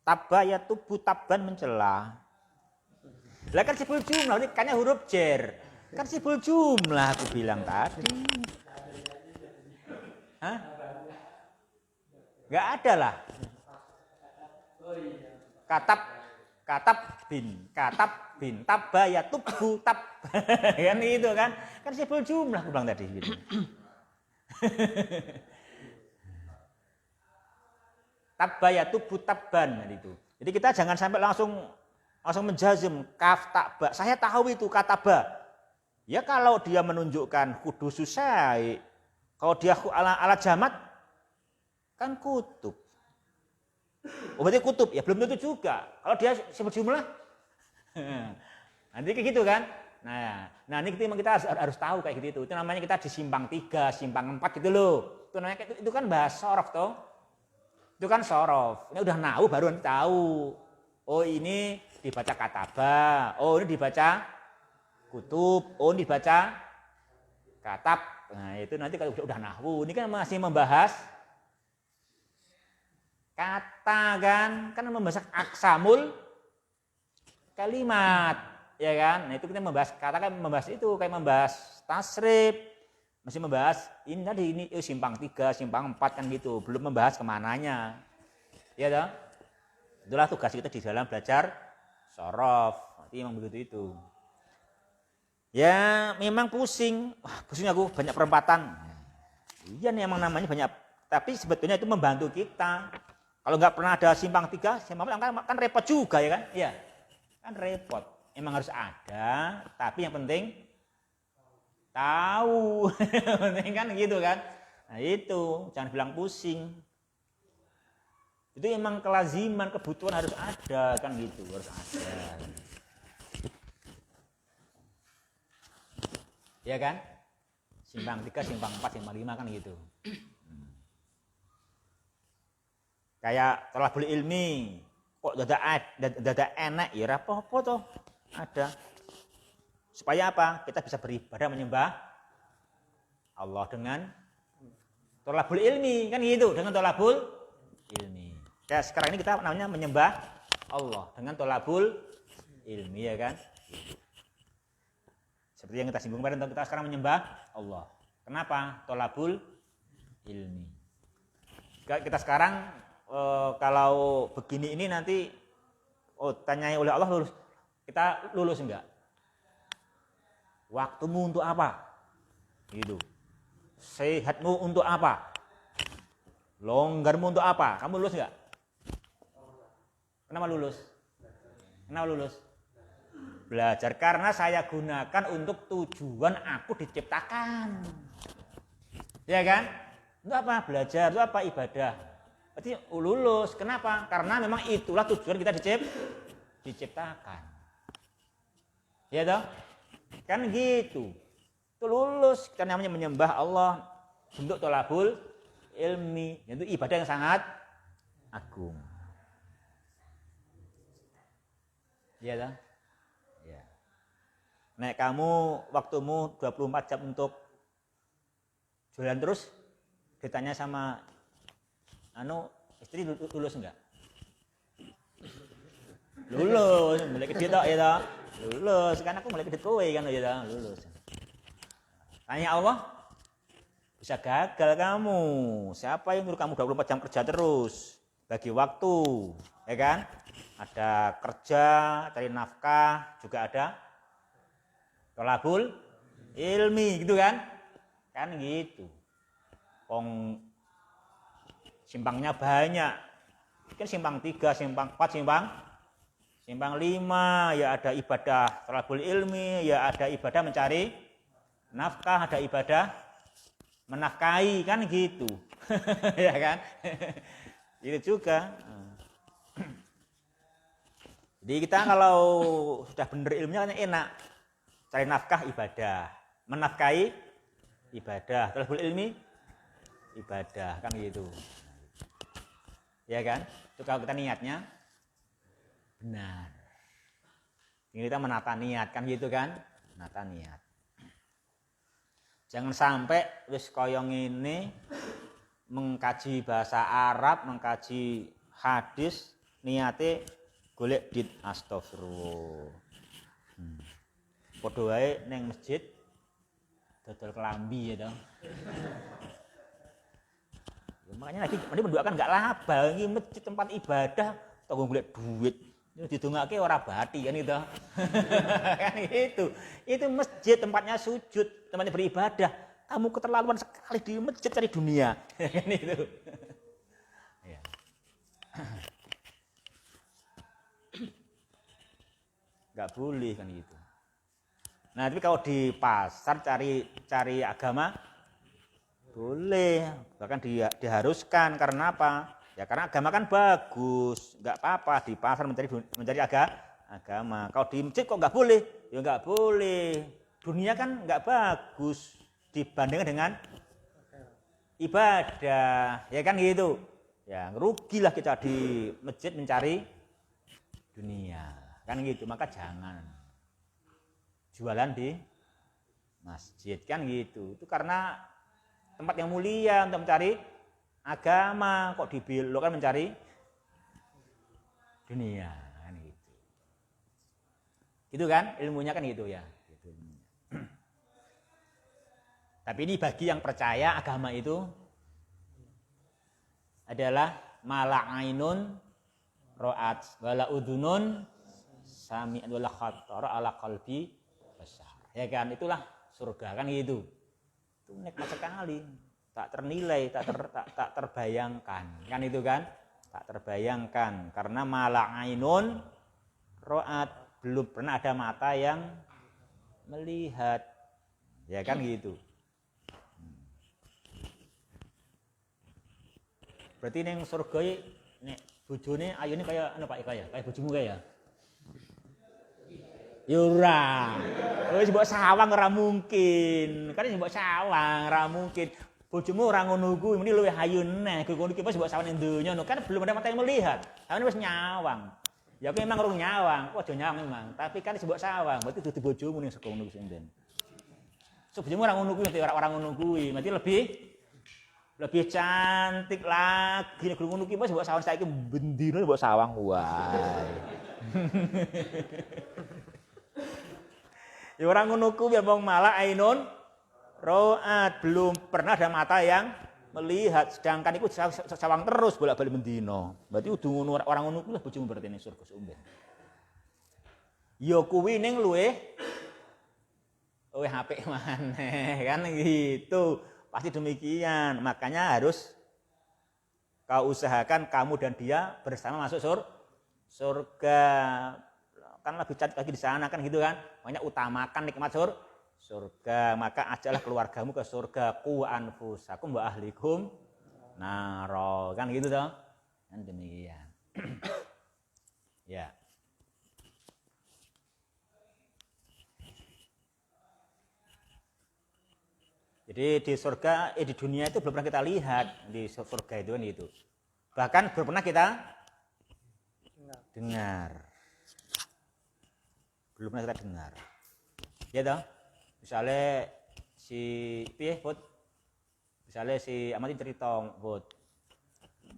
Taba ya tubu taban mencela. Lah kan sibul jumlah, ini kannya huruf jer. Kan sibul jumlah aku bilang tadi. Hah? Enggak ada lah. Katab bin, taba ya tubu tab. Kan itu kan. Kan sibul jumlah aku bilang tadi gitu. Tabaya tubuh taban itu. Jadi kita jangan sampai langsung menjazm kaf takba. Saya tahu itu kata ba. Ya kalau dia menunjukkan kudu susai. Kalau dia ala jamat kan kutub. Oh berarti kutub ya belum tentu juga. Kalau dia sebut jumlah nanti kayak gitu kan. Nah ini kita harus tahu kayak gitu. Itu namanya kita di simpang 3, simpang 4 gitu loh. Itu namanya itu kan bahasa sorof toh. Itu kan sorof. Ini udah nahu baru nanti tahu. Oh ini dibaca kataba. Oh ini dibaca kutub. Oh ini dibaca katab. Nah itu nanti kalau udah nahu. Ini kan masih membahas kata kan. Kan membahas aksamul kalimat. Ya kan. Nah itu kita membahas kata kan membahas itu. Kayak membahas tasrif. Masih membahas ini tadi ini simpang 3, simpang 4 kan gitu. Belum membahas kemananya. Ya toh? Itulah tugas kita di dalam belajar sorof. Nanti memang begitu itu. Ya memang pusing. Wah, pusing aku banyak perempatan. Iya nih emang namanya banyak. Tapi sebetulnya itu membantu kita. Kalau nggak pernah ada simpang 3, simpang 4 kan repot juga ya kan? Iya. Kan repot. Emang harus ada. Tapi yang penting tahu, penting kan gitu kan. Nah itu jangan bilang pusing. Itu emang kelaziman, kebutuhan harus ada kan gitu, harus ada. Ya kan? Simpang 3, simpang 4, simpang 5 kan gitu. Kayak thalabul ilmi, kok dada enak ya apa-apa toh ada. Supaya apa? Kita bisa beribadah menyembah Allah dengan thalabul ilmi kan gitu, dengan thalabul ilmi. Ya sekarang ini kita namanya menyembah Allah dengan thalabul ilmi ya kan. Seperti yang kita singgung kemarin, kita sekarang menyembah Allah. Kenapa? Thalabul ilmi. Kita sekarang kalau begini ini nanti tanyai oleh Allah lulus. Kita lulus enggak? Waktumu untuk apa? Gitu. Sehatmu untuk apa? Longgarmu untuk apa? Kamu lulus enggak? Kenapa lulus? Kenapa lulus? Belajar karena saya gunakan untuk tujuan aku diciptakan. Ya kan? Untuk apa? Belajar, untuk apa? Ibadah. Berarti lulus. Kenapa? Karena memang itulah tujuan kita diciptakan. Ya toh? Kan gitu. Itu lulus. Kita namanya menyembah Allah bentuk thalabul ilmi. Itu ibadah yang sangat agung. Ya toh? Ya. Nek kamu waktumu 24 jam untuk jualan terus, ditanya sama istri lulus enggak? Lulus, mulai gede tok ya toh. Lulus, kan aku mulai gede kowe kan ya toh, lulus. Tanya Allah, bisa gagal kamu. Siapa yang nyuruh kamu 24 jam kerja terus? Bagi waktu, ya kan? Ada kerja, cari nafkah, juga ada thalabul ilmi gitu kan? Kan gitu. Simpangnya banyak. Kan simpang 3, simpang 4, simpang 5, ya ada ibadah thalabul ilmi, ya ada ibadah mencari nafkah, ada ibadah menafkahi, kan gitu. Ya kan? Itu juga. Jadi kita kalau sudah benar ilmunya kan enak. Cari nafkah ibadah, menafkahi ibadah, thalabul ilmi ibadah, kan gitu. Ya kan? Itu kalau kita niatnya benar. Ini kita menata niat kan gitu kan? Menata niat. Jangan sampai wis kaya ngene mengkaji bahasa Arab, mengkaji hadis, niate golek dit astagfirullah. Padha wae ning masjid dodol kelambi ya toh. Ya, makanya lagi mendoakan enggak laba, ini masjid tempat ibadah, tonggo golek duit. Ini didongake ora bati kan itu. Kan itu. Itu masjid tempatnya sujud, tempatnya beribadah. Kamu keterlaluan sekali di masjid cari dunia. Kan itu. Ya. Enggak boleh kan gitu. Nah, tapi kalau di pasar cari agama boleh, bahkan diharuskan. Karena apa? Ya karena agama kan bagus, nggak apa-apa di pasar mencari agama. Kalau di masjid kok nggak boleh? Ya nggak boleh. Dunia kan nggak bagus dibandingkan dengan ibadah, ya kan gitu. Ya rugilah kita di masjid mencari dunia, kan gitu. Maka jangan jualan di masjid kan gitu. Itu karena tempat yang mulia untuk mencari agama, kok dibelokkan mencari dunia kan gitu. Gitu kan ilmunya kan gitu ya. Gitu. Tapi ini bagi yang percaya agama itu adalah mala'ainun ro'at wala udunun sami'at wala khatara ala qalbi besar. Ya kan itulah surga kan gitu. Itu nikmat sekali. Tak ternilai, tak terbayangkan. Kan itu kan? Tak terbayangkan karena mala'ainun ro'at, belum pernah ada mata yang melihat. Ya kan gitu. Berarti ning surga nek bojone ayune kaya anu Pak Eka ya, kaya bojomu kaya ya. Ya ora. Wis mbok sawang ora mungkin. Kan mbok sawang ora mungkin. Bojomu ora ngono kuwi, muni luwih ayu neh. Ngono iki wis mbok sawang ning donya kan belum ada mata yang melihat. Awake wis nyawang. Ya kowe memang urung nyawang, kok aja nyawang memang. Tapi kan mbok sawang, berarti dudu bojomu ning saka ngono kuwi sinten. So bojomu ora ngono kuwi, ora ngono kuwi. Berarti lebih cantik lagi nek ngono ki wis mbok sawang saiki bendino mbok sawang wae. Ya ora ngono kuwi wong malah ainun ro'at, belum pernah ada mata yang melihat, sedangkan iku sawang terus bolak-balik bendino. Berarti kudu ngono orang ngono kuwi lah bojomu berarti ning surga sumben. Ya kuwi ning luwih apik maneh kan gitu. Pasti demikian, makanya harus kau usahakan kamu dan dia bersama masuk surga. Kan lebih cantik lagi di sana kan gitu kan. Makanya utamakan nikmat surga. Maka ajaklah keluargamu ke surga. Qu anfusakum wa ahlikum naro. Kan gitu toh. Kan demikian. Ya. Jadi di surga, di dunia itu belum pernah kita lihat di surga itu kan itu. Bahkan belum pernah kita dengar. Belum pernah kita dengar. Ya toh? Misalnya si piye, Bud? Misalnya si Amati cerita, Bud.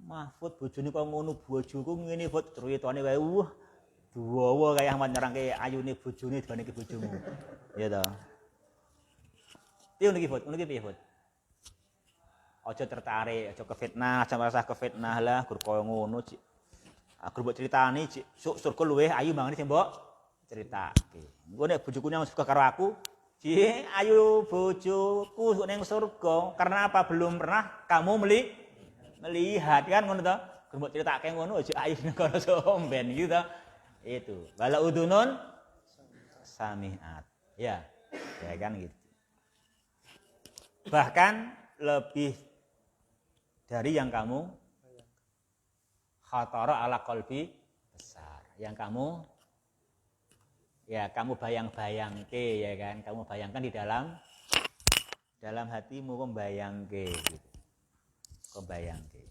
Mahfud bojone kok ngono, bojoku ngene, Bud. Ceritane wae duwawa kaya Ahmad nyerangke ayune bojone dibanding ke bojomu. Ya toh? Piye ngono iki, Bud? Ngono iki piye, Bud? Aja tertarik, aja kefitnah, aja merasa kefitnah lah, gur koyo ngono, Cik. Gur mbok critani, Cik, surga luweh ayu mangane sing mbok critake. Engko nek bojoku nang surga karo aku, Cik, ayu bojoku ning surga. Karena apa? Belum pernah kamu melihat kan ngono to? Gur mbok critake ngono, Cik, ayu ning kono somben gitu to. Itu. Wala udunun sami'at. Ya. Ya kan gitu. Bahkan lebih dari yang kamu khatara ala qalbi besar. Yang kamu bayang-bayangke ya kan. Kamu bayangkan di dalam hatimu membayangke gitu. Kebayangke.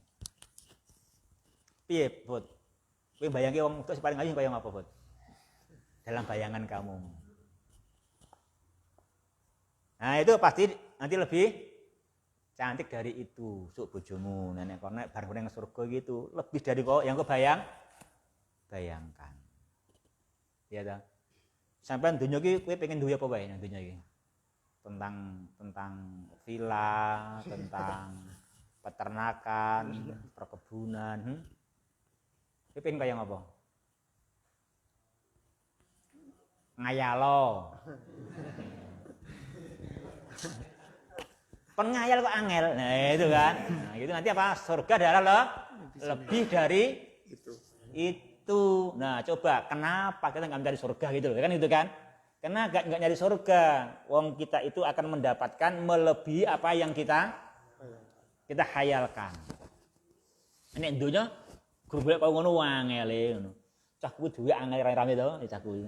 Piye, Bud? Kowe bayangke wong tua paling ayu kaya apa, Bud? dalam bayangan kamu. Nah itu pasti nanti lebih cantik dari itu, sok bojomu, nenek konek bareng nang surga gitu, lebih dari kok yang bayangkan. Iya ta? Sampeyan donya iki kowe pengen duwe apa wae nang donya iki? Tentang villa, tentang peternakan, perkebunan. Kowe pengen kaya ngapa? Ngayalo. Kon ngayal kok angel. Nah, itu kan. Nah, itu nanti apa? Surga adalah lebih dari itu. Nah, coba kenapa kita nggak mencari surga gitu loh, kan itu kan? Karena nggak nyari surga. Wong kita itu akan mendapatkan melebihi apa yang kita khayalkan. Ini dunya guru golek kok ngono angele ngono. Cah kuwi duwe angel rame-rame to, cah kuwi.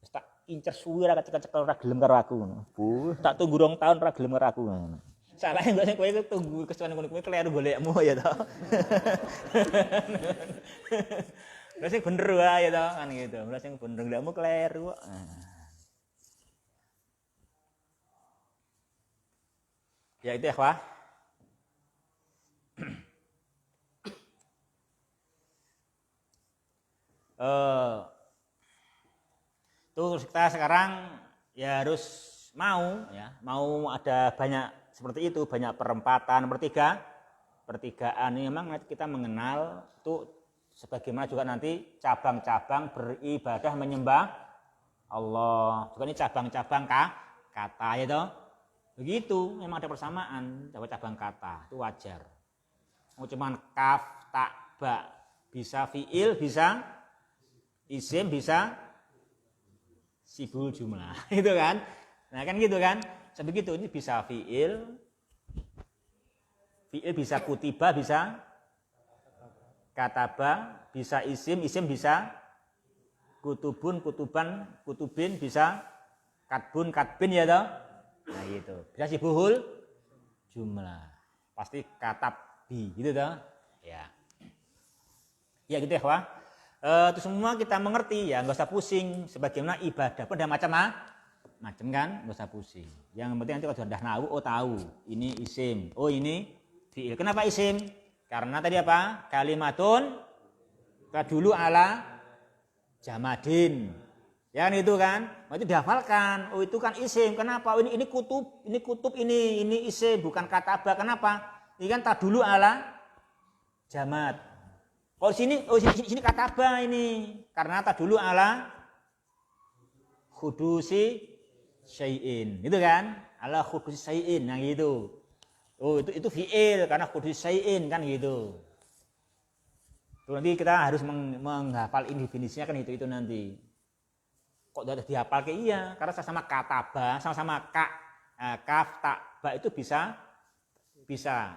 Wis tak incer suwi ora kecekel ora gelem karo aku ngono. Bu, tak tunggu 2 tahun ora gelem karo aku ngono. Salahnya enggak sing kowe tunggu kesuwen ngono kuwi kleru golekmu ya to. Lah sing bener wae to kan gitu. Lah sing bener golekmu kleru kok. Ya itu ya, Wah. Terus kita sekarang ya harus mau ada banyak seperti itu, banyak perempatan, pertigaan ini memang nanti kita mengenal itu sebagaimana juga nanti cabang-cabang beribadah menyembah Allah. Juga ini cabang-cabang kata ya toh. Begitu, memang ada persamaan cabang kata, itu wajar. Mau cuman kaf, tak, ba, bisa fiil, bisa isim, bisa sibul jumlah, itu kan? Nah kan gitu kan? Sebegitu ini bisa fiil bisa kutiba, bisa kataba, bisa isim bisa kutubun, kutuban, kutubin, bisa katbun, katbin ya toh? Nah gitu. Bisa sibuhul jumlah. Pasti katabbi gitu toh? Ya. Ya gitu ya, Wah. Itu semua kita mengerti ya, nggak usah pusing. Sebagaimana ibadah pun ada macam kan, nggak usah pusing. Yang penting nanti kalau sudah tahu, oh tahu ini isim, oh ini fiil. Kenapa isim? Karena tadi apa? Kalimatun kadulu ala jamadin. Ya kan itu kan? Itu dihafalkan. Oh itu kan isim. Kenapa? Oh, ini kutub, ini isim, bukan kataba. Kenapa? Ini kan tadulu ala jamad. Oh sini kataba ini. Karena tadulu ala khudusi syai'in. Gitu kan? Ala khudusi syai'in. Nah gitu. Oh itu fi'il karena khudusi syai'in kan gitu. Tuh, nanti kita harus menghafal ini definisinya kan itu nanti. Kok udah dihafal ke iya? Karena sama kataba, sama-sama kaf tak ba itu bisa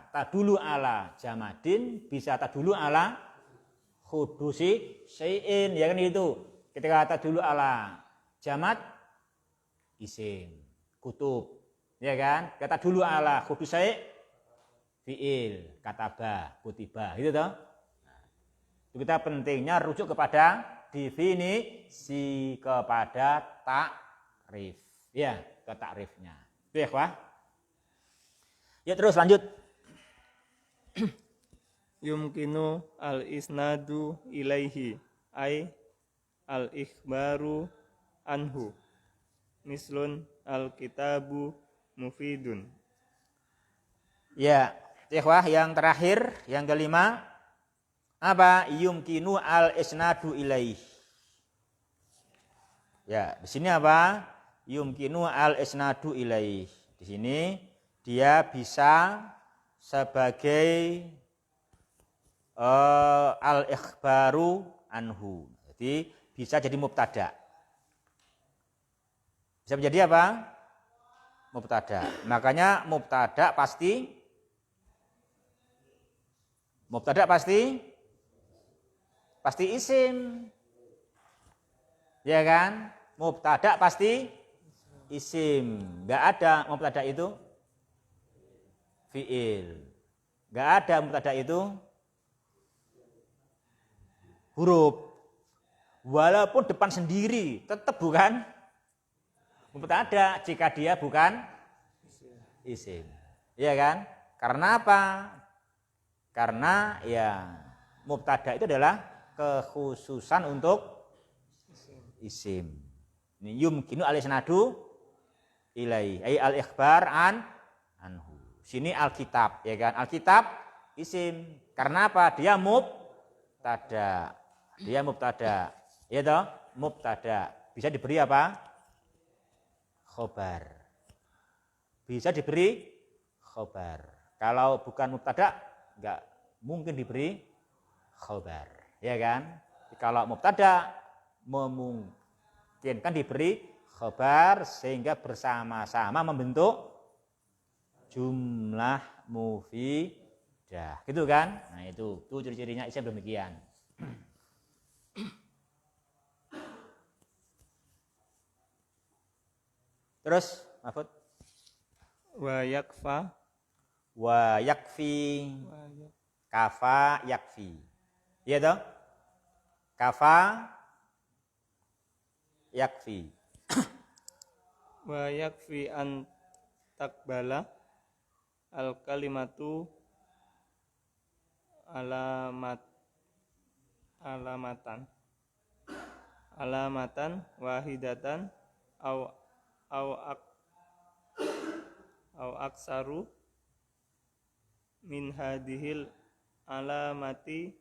tadulu ala jamadin, bisa tadulu ala khudusi syai'in, ya kan itu. Ketika tadulu ala jamad isim, kutub, ya kan? Kata dulu ala khudusi syai' fi'il, kataba, kutiba, gitu toh. Itu kita pentingnya rujuk kepada definisi, kepada takrif. Ya, ke takrifnya. Itu ya, Wah. Ya terus lanjut. Yumkinu al-isnadu ilaihi ay al-ikhbaru anhu. Mislun al-kitabu mufidun. Ya, Wah, yang terakhir, yang kelima apa? Yumkinu al-isnadu ilaih. Ya, di sini apa? Yumkinu al-isnadu ilaih. Di sini dia bisa sebagai al-ikhbaru anhu. Jadi bisa jadi mubtada. Bisa menjadi apa? Mubtada. Makanya mubtada pasti isim. Ya kan? Mubtada pasti isim. Enggak ada mubtada itu fiil. Enggak ada mubtada itu huruf. Walaupun depan sendiri tetap bukan mubtada jika dia bukan isim. Iya kan? Karena apa? Karena ya mubtada itu adalah kekhususan untuk isim. Ini yumkinu al-isnadu ilai ay al-ikhbar anhu. Sini alkitab, ya kan? Alkitab isim. Karena apa? Dia mubtada. Dia mubtada. Ya toh? Mubtada. Bisa diberi apa? Khobar. Bisa diberi khobar. Kalau bukan mubtada enggak mungkin diberi khobar, ya kan? Kalau mubtada memungkinkan diberi khobar sehingga bersama-sama membentuk jumlah mufidah, gitu kan? Nah itu ciri-cirinya isim demikian. Terus, Mahfud? Wa yakfa. Wa yakfi. Kafa yakfi. Iya toh? Kafa yakfi. Wa yakfi an takbala al kalimatu alamatan wahidatan au aksaru min hadhil alamati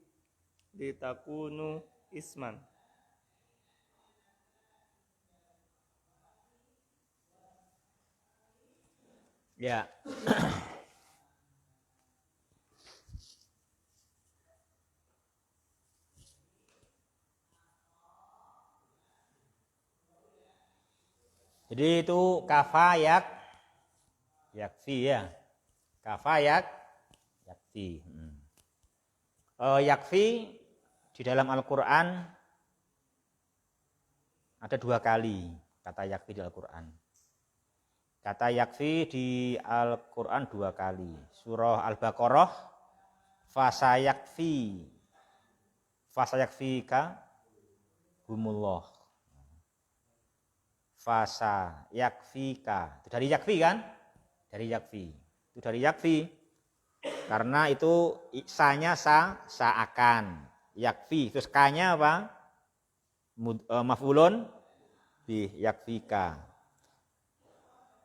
litakunu isman. Ya. Jadi itu kafa yakfi ya. Kafa yakfi. Yakfi di dalam Al-Qur'an ada 2 kali kata yakfi di Al-Qur'an. Kata yakfi di Al-Qur'an 2 kali. Surah Al-Baqarah fasayakfika humullah. Fasa yakfika. Itu dari yakfi kan? Dari yakfi. Itu dari yakfi. Karena itu sanya akan. Yakfi. Terus kanya apa? Maf'ulun bi yakfika.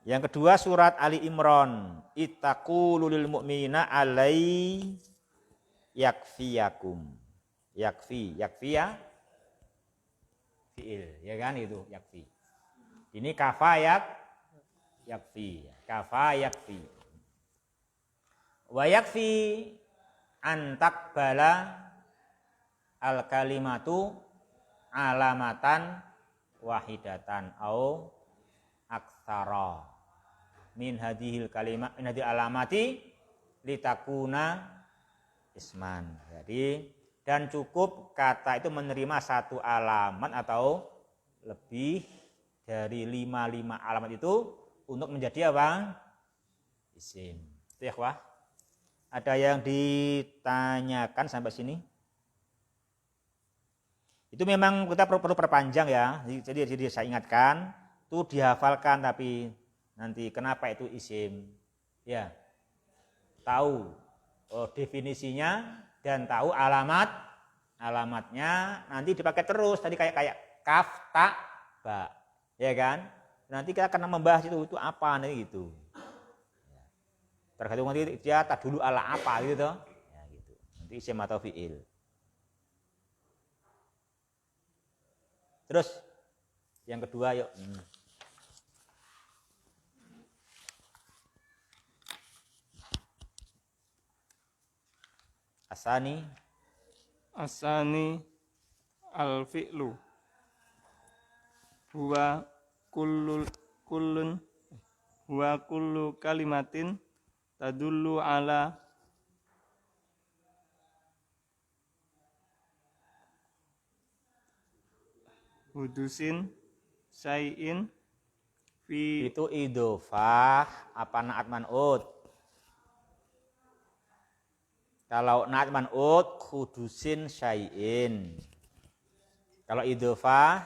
Yang kedua surat Ali Imran. Ittaqulu lil mu'minina alai yakfiyakum. Yakfiya fi'il. Ya kan itu yakfi. Ini kafa yakfi. Kafa yakfi. Wa yakfi an takbala al kalimatu alamatan wahidatan au aktsara min hadhil kalimat min hadhil alamati litakuna isman. Jadi dan cukup kata itu menerima 1 alamat atau lebih dari 5 alamat itu untuk menjadi apa? Isim. Itu ya, wah. Ada yang ditanyakan sampai sini? Itu memang kita perlu perpanjang ya. Jadi saya ingatkan, itu dihafalkan tapi nanti kenapa itu isim? Ya. Tahu definisinya dan tahu alamatnya nanti dipakai terus tadi kayak kaf ta ba. Ya kan? Nanti kita akan membahas itu apa nih gitu. Tergantung nanti dia tak dulu ala apa gitu toh. Ya gitu. Nanti isim atau fiil. Terus yang kedua yuk. Asani al-fi'lu huwa kullu kalimatin tadullu ala hudusin syai'in fi. Itu idhofah apa naat man'ud? Kalau naat man'ud hudusin syai'in. Kalau idhofah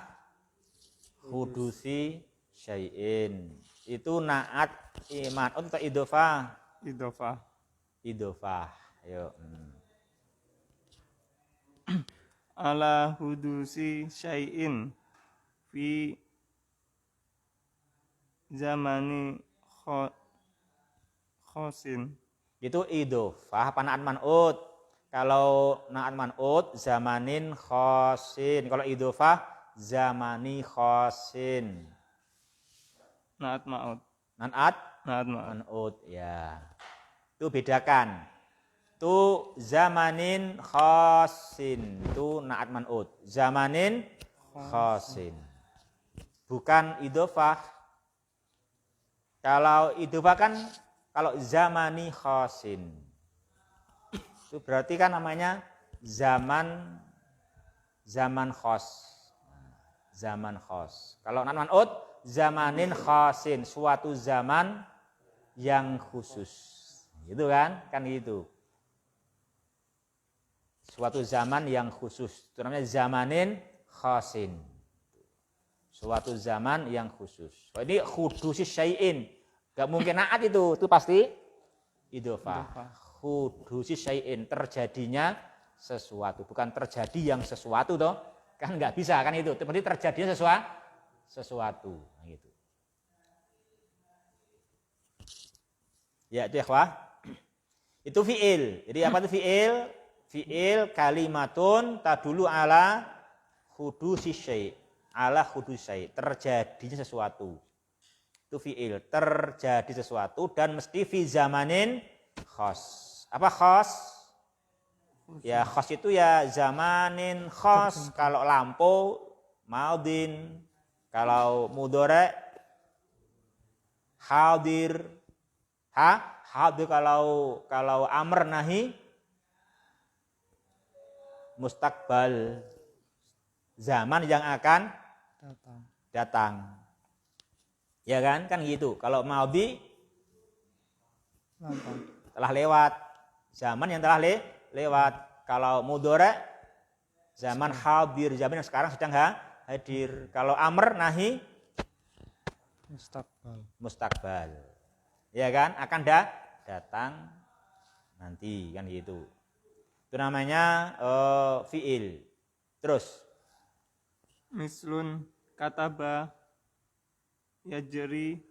hudusi syai'in. Itu naat iman atau idhofah? Idhofah. Idhofah. Ayo. Ala hudusi syai'in fi zamani khosin. Itu idhofah apa naat man'ut? Kalau naat man'ut zamanin khosin. Kalau idhofah zamani khosin. Naat ma'ud. Naat Naat ma'ud. man'ut ya. Itu bedakan. Itu zamanin khosin. Itu naat man'ut. Zamanin khosin. Bukan idhofah. Kalau idhofah kan kalau zamani khosin. Itu berarti kan namanya zaman khos. Zaman khos. Kalau naat man'ut zamanin khosin, suatu zaman yang khusus. Gitu kan? Kan gitu. Suatu zaman yang khusus. Itu namanya zamanin khosin. Suatu zaman yang khusus. Oh, ini hudusi syai'in. Gak mungkin naat itu pasti idhofah. Hudusi syai'in, terjadinya sesuatu, bukan terjadi yang sesuatu toh. Kan nggak bisa kan itu. Berarti terjadinya sesuatu. Nah, gitu. Ya, itu ikhwah. Itu fi'il. Jadi apa itu fi'il? Fi'il kalimatun tadulu ala hudusi syai'. Ala hudusi syai', terjadinya sesuatu. Itu fi'il, terjadi sesuatu dan mesti fi zamanin khos. Apa khos? Ya khos itu ya zamanin khos. Kalau lampu maudin, kalau mudhari hadir. Hadir kalau amr nahi mustakbal, zaman yang akan datang. Ya kan gitu. Kalau maudi telah lewat, zaman yang telah lewat. Kalau mudhari zaman hadir, zaman yang sekarang sedang hadir. Kalau amr nahi mustakbal. Ya kan akan datang nanti kan gitu. Itu namanya fi'il. Terus Mislun kataba yajri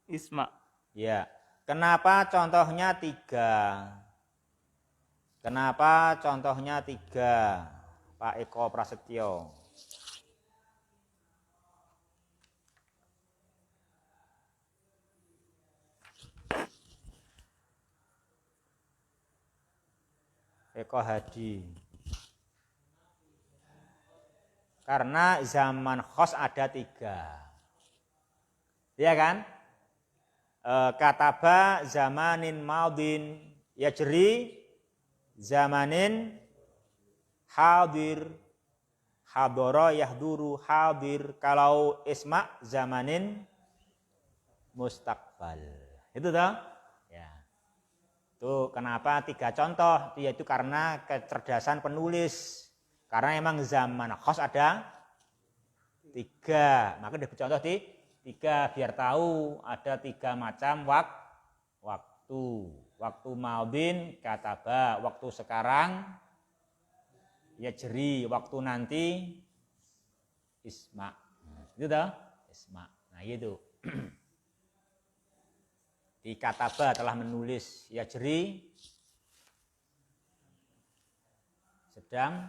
isma. Ya. Kenapa contohnya 3? Kenapa contohnya 3? Pak Eko Prasetyo. Eko Hadi. Karena zaman khos ada 3. Ya kan? Kataba zamanin maudin yajri zamanin hadir, hadara yahduru hadir. Kalau isma zamanin mustakbal. Itu toh? Ya. Itu kenapa 3 contoh? Yaitu karena kecerdasan penulis. Karena emang zaman khos ada 3. Maka diberi contoh di 3 biar tahu ada 3 macam waktu. Waktu maudin kataba, waktu sekarang yajri, waktu nanti isma. Itu toh? Isma. Nah, gitu. Di kataba telah menulis, yajri sedang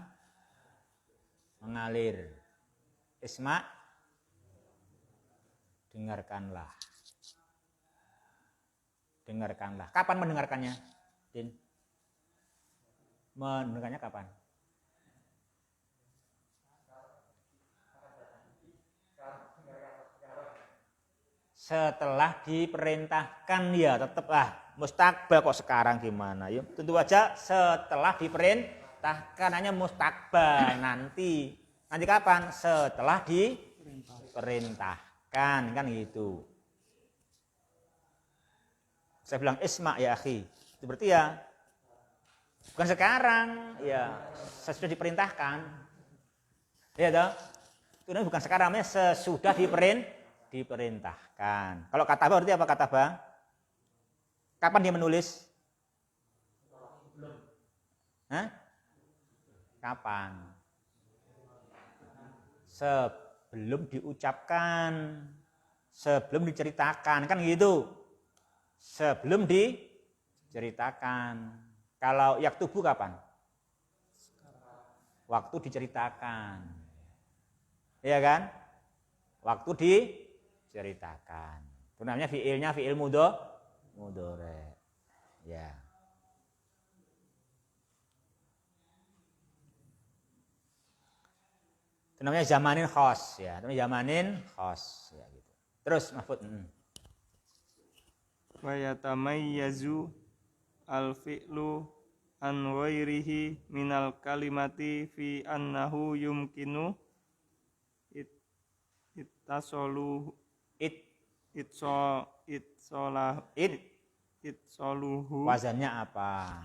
mengalir. Isma dengarkanlah. Dengarkanlah. Kapan mendengarkannya? Din? Mendengarkannya kapan? Setelah diperintahkan ya tetaplah mustakbal kok sekarang gimana ya. Tentu aja setelah diperintahkan hanya mustakbal nanti. Nanti kapan? Setelah diperintahkan kan gitu. Saya bilang isma ya akhi. Itu berarti ya bukan sekarang ya, saya sudah diperintahkan. Ya toh? Itu namanya bukan sekarang, namanya sesudah diperintahkan. Kalau kataba berarti apa kataba? Kapan dia menulis? Hah? Kapan? Sebelum diucapkan, sebelum diceritakan, kan gitu. Sebelum diceritakan. Kalau yaktubu kapan? Waktu diceritakan. Iya kan? Waktu diceritakan. Itu namanya fiilnya fiil mudhari. Ya. Itu namanya zamanin khos ya. Itu namanya zamanin khos ya gitu. Terus Mahfud. Wa yatamayyazu al-fi'lu an ghairihi minal kalimati fi annahu yumkinu ittasolu itsoluhu. Wazannya apa?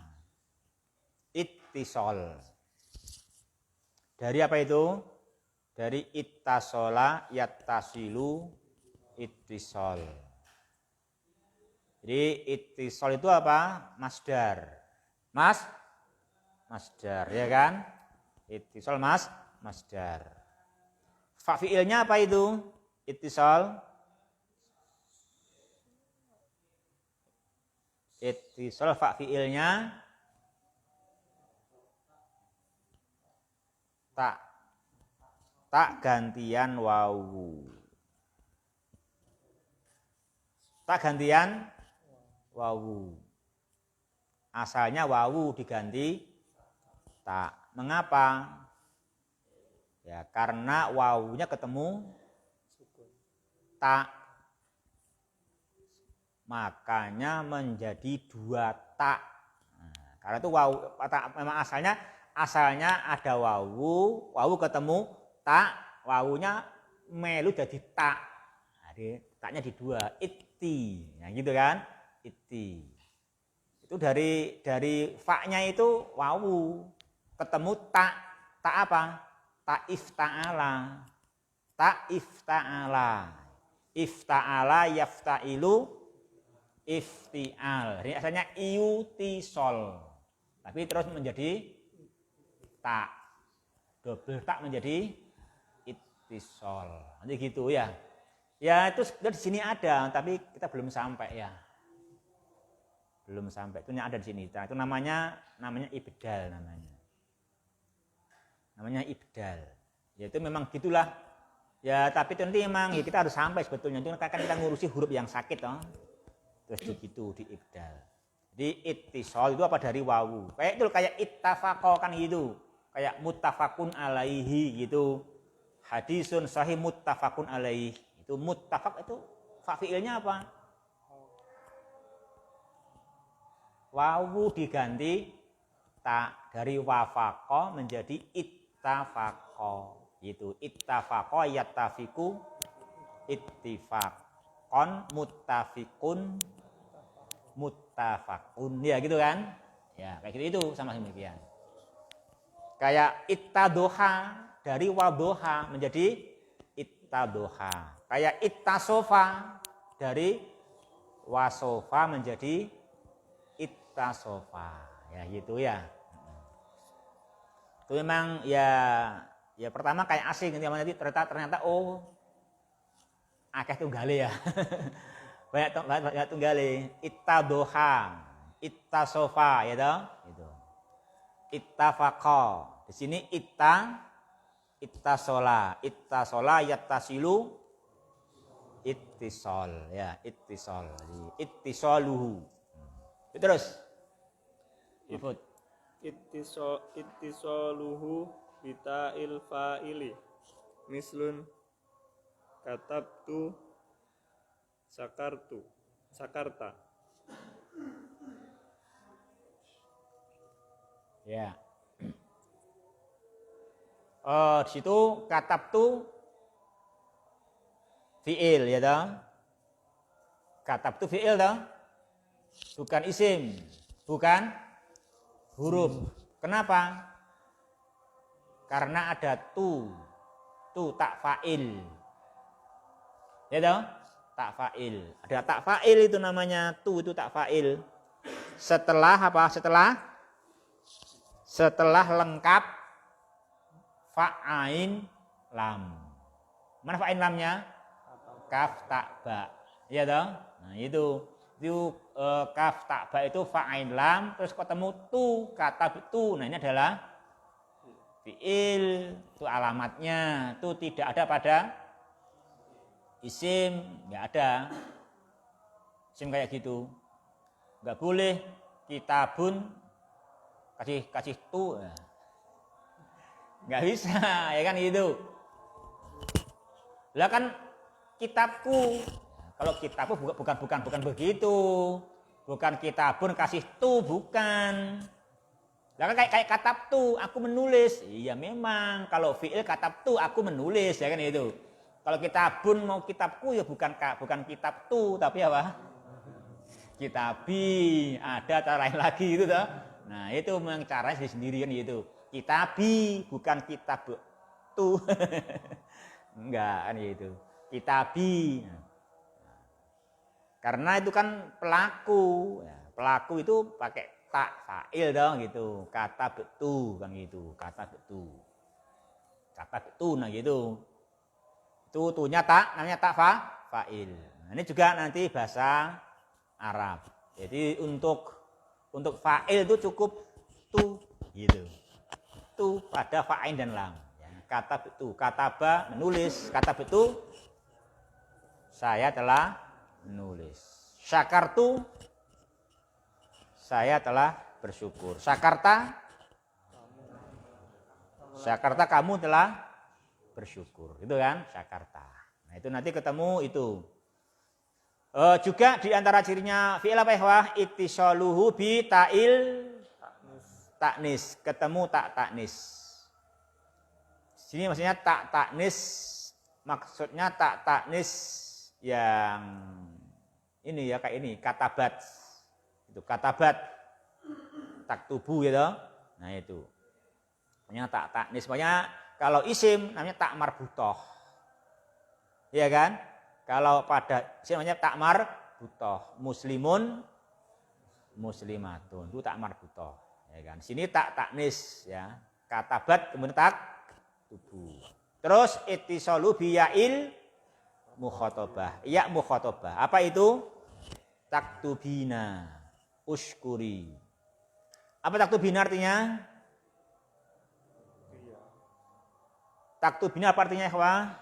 Ittisol. Dari apa itu? Dari ittasola yattasilu ittisol. Jadi ittisol itu apa? Masdar. Masdar, ya kan? Ittisol masdar. Fa fiilnya apa itu? Ittisol. Ittisol fa fiilnya tak gantian wawu. Tak gantian wawu. Asalnya wawu diganti tak. Mengapa? Ya, karena wawunya ketemu tak. Makanya menjadi dua tak. Nah, karena itu wawu tak, memang asalnya ada wawu ketemu tak, wawunya melu jadi tak. Jadi taknya di dua, itti. Nah, gitu kan? Itti. Itu dari fa-nya itu wawu ketemu tak apa? Ta'ifta'ala. Ta'ifta'ala. Ifta'ala yafta'ilu ifti'al. Ini asalnya iutisol. Tapi terus menjadi tak. Double tak menjadi ittisol. Nanti gitu ya. Ya itu di sini ada, tapi kita belum sampai ya. Belum sampai. Itu yang ada di sini. Nah, itu namanya ibdal namanya. Namanya ibdal. Ya itu memang gitulah. Ya tapi itu nanti memang ya, kita harus sampai sebetulnya. Itu kan kita ngurusi huruf yang sakit toh. Terus begitu di ibdal. Jadi ittisol itu apa dari wawu. Kayak ittafaqo kan gitu. Kayak muttafaqun alaihi gitu. Hadisun sahih muttafaqun alaihi. Itu muttafaq itu fa fiilnya apa? Wawu diganti tak, dari wafaqo menjadi ittafaqo. Itu ittafaqo yattafiqu ittifaqon muttafiqun muttafaqun. Ya gitu kan? Ya, kayak gitu itu sama demikian. Kayak ittadoha dari wadoha menjadi ittadoha. Kayak ittasofa dari wasofa menjadi ittasofa. Ya gitu ya. Itu memang ya pertama kayak asing nanti ternyata oh akeh tunggale ya. banyak tunggale. Ittadoha, ittasofa ya toh? Gitu. Ittafaqa. Di sini ittasola yattasilu ittisol ya, ittisol. Ittisoluhu. Terus. Ifut. Ittisoluhu bita'il fa'ili. Mislun katabtu sakarta. Ya. Di situ katabtu fiil ya toh. Katabtu fiil toh. Bukan isim, bukan huruf. Kenapa? Karena ada tu. Tu tak fa'il. Ya toh? Tak fa'il. Ada tak fa'il itu namanya, tu itu tak fa'il. Setelah apa? Setelah lengkap fa'ain lam. Mana fa'ain lamnya? Kaf tak ba. Ya toh? Nah, itu kaf tak ba itu fa'ain lam, terus ketemu tu, kata tu. Nah, ini adalah fi'il, itu alamatnya. Itu tidak ada pada isim, nggak ada. Isim kayak gitu. Nggak boleh kitabun kasih tu. Nggak bisa, ya kan gitu. Lah kan kitabku. Kalau kitabku bukan begitu. Bukan kitabun kasih tu, bukan. Lah kan kayak katab tu, aku menulis. Iya memang, kalau fi'il katab tu aku menulis, ya kan itu. Kalau kitabun mau kitabku ya bukan kitab tu, tapi apa? Kitabi. Ada cara lain lagi itu toh. Nah, itu memang caranya sendiri kan gitu. Kitabi bukan kitab tu. Enggak kan gitu. Kitabi. Karena itu kan pelaku. Pelaku itu pakai tak fa'il dong gitu. Kata betu kan gitu. Kata betu. Kata betu nah gitu. Itu tunya tak, namanya tak fa'il. Nah, ini juga nanti bahasa Arab. Jadi untuk fa'il itu cukup tu gitu. Tu pada fa'in dan lam. Ya, kata betu, kata ba menulis, kata betu saya telah menulis. Syakartu saya telah bersyukur. Syakarta kamu telah bersyukur. Itu kan Syakarta. Nah, itu nanti ketemu itu. Juga di antara cirinya fi'il apa ya? Ittisaluhu bi ta'il taknis. Ketemu tak taknis. Sini maksudnya tak taknis. Maksudnya tak taknis yang ini ya kayak ini katabat. Itu katabat taktubu gitu. Nah itu. Namanya tak taknis. Makanya kalau isim namanya tak marbutoh. Iya kan? Kalau pada isim namanya tak marbutoh. Muslimun muslimatun. Itu tak marbutoh. Ya kan? Sini tak taknis ya. Katabat kemudian tak tubuh. Terus ittisalu biyail mukhatabah. Ya mukhatabah. Apa itu? Taktubina uskuri. Apa taktubina artinya? Taktubina apa artinya ikhwah?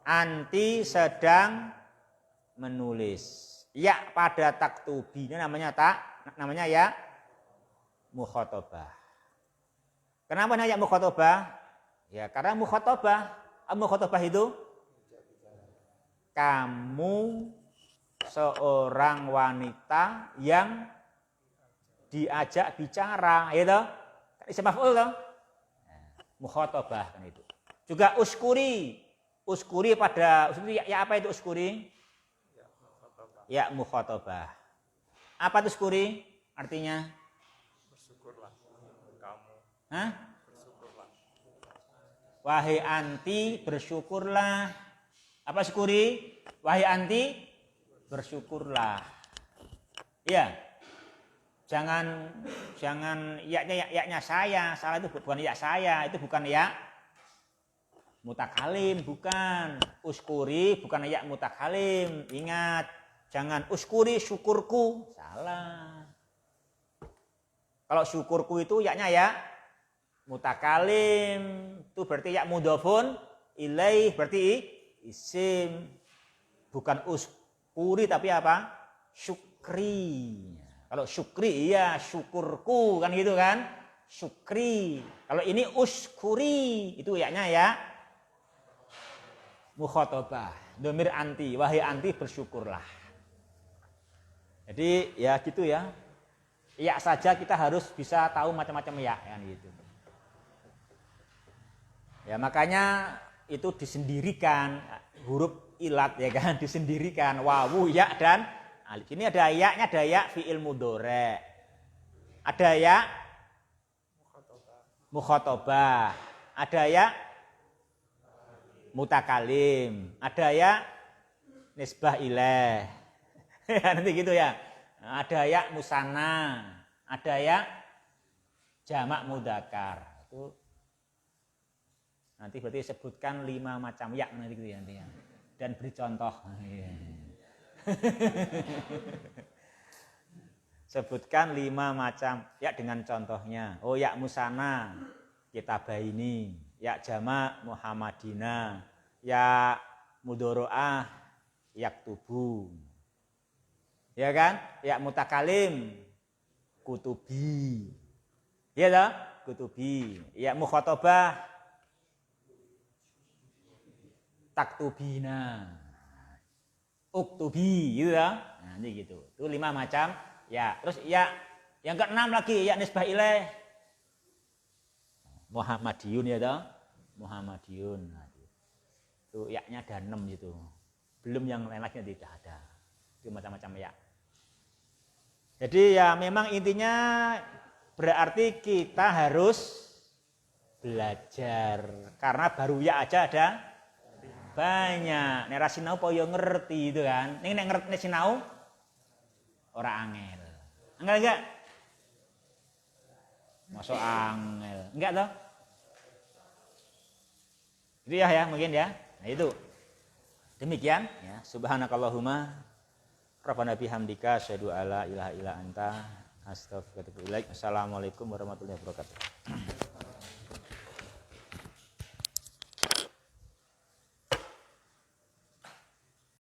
Anti sedang menulis. Ya pada taktubina namanya ya mukhatabah. Kenapa namanya mukhatabah? Ya karena mukhatabah itu kamu seorang wanita yang diajak bicara, gitu. Isim maf'ul toh. Mukhatabah kan itu. Juga uskuri pada ya apa itu uskuri? Ya mukhatabah. Apa itu uskuri? Artinya Bersyukurlah kamu. Hah? Bersyukurlah. Wahai anti bersyukurlah. Apa syukuri? Wahai anti bersyukurlah. Iya. Jangan yaknya saya. Salah itu bukan ya saya, itu bukan ya mutakalim, bukan. Uskuri bukan ya mutakalim. Ingat, jangan uskuri syukurku. Salah. Kalau syukurku itu yaknya ya mutakalim. Itu berarti ya mudhofun ilaih, berarti isim. Bukan uskuri tapi apa? Syukri. Kalau syukri iya syukurku kan gitu kan? Syukri. Kalau ini uskuri itu yaknya ya mukhatabah. Domir anti, wahai anti bersyukurlah. Jadi ya gitu ya. Ya saja kita harus bisa tahu macam-macam ya kan gitu. Ya makanya itu disendirikan huruf ilat ya kan disendirikan wawu ya dan alif. Ini ada ya-nya, ada ya fi'il mudhari'. Ada ya mukhatabah. Ada ya mutakalim, ada ya nisbah ilaih. Nanti gitu ya. Ada ya musanna, ada ya jamak mudzakkar. Itu nanti berarti sebutkan 5 macam ya nanti gitu ya nanti ya. Dan beri contoh. Sebutkan 5 macam ya dengan contohnya. Oh ya musanna kitabaini, ya jamak Muhammadina, ya mudoro'ah yaktubu. Ya kan? Ya mutakalim kutubi. Ya toh? Kutubi. Ya mukhatabah taktubina. Uktubi gitu ya. Nah, ini gitu. Itu 5 macam ya. Terus ya yang ke-6 lagi ya nisbah ilaih. Muhammadiyun ya toh? Muhammadiyun. Nah, itu ya-nya ada 6 gitu. Belum yang lain-lainnya tidak ada. Itu macam-macam ya. Jadi ya memang intinya berarti kita harus belajar karena baru ya aja ada banyak. Nek ra sinau po yo ngerti itu kan. Ning nek ngerti sinau ora angel. Angel enggak? Masuk angel. Enggak toh? Itu ya mungkin ya. Nah itu. Demikian ya. Subhanakallahumma Rabbana bihamdika asyhadu alla ilaha illa anta astaghfiruka wa atubu ilaik. Assalamualaikum warahmatullahi wabarakatuh.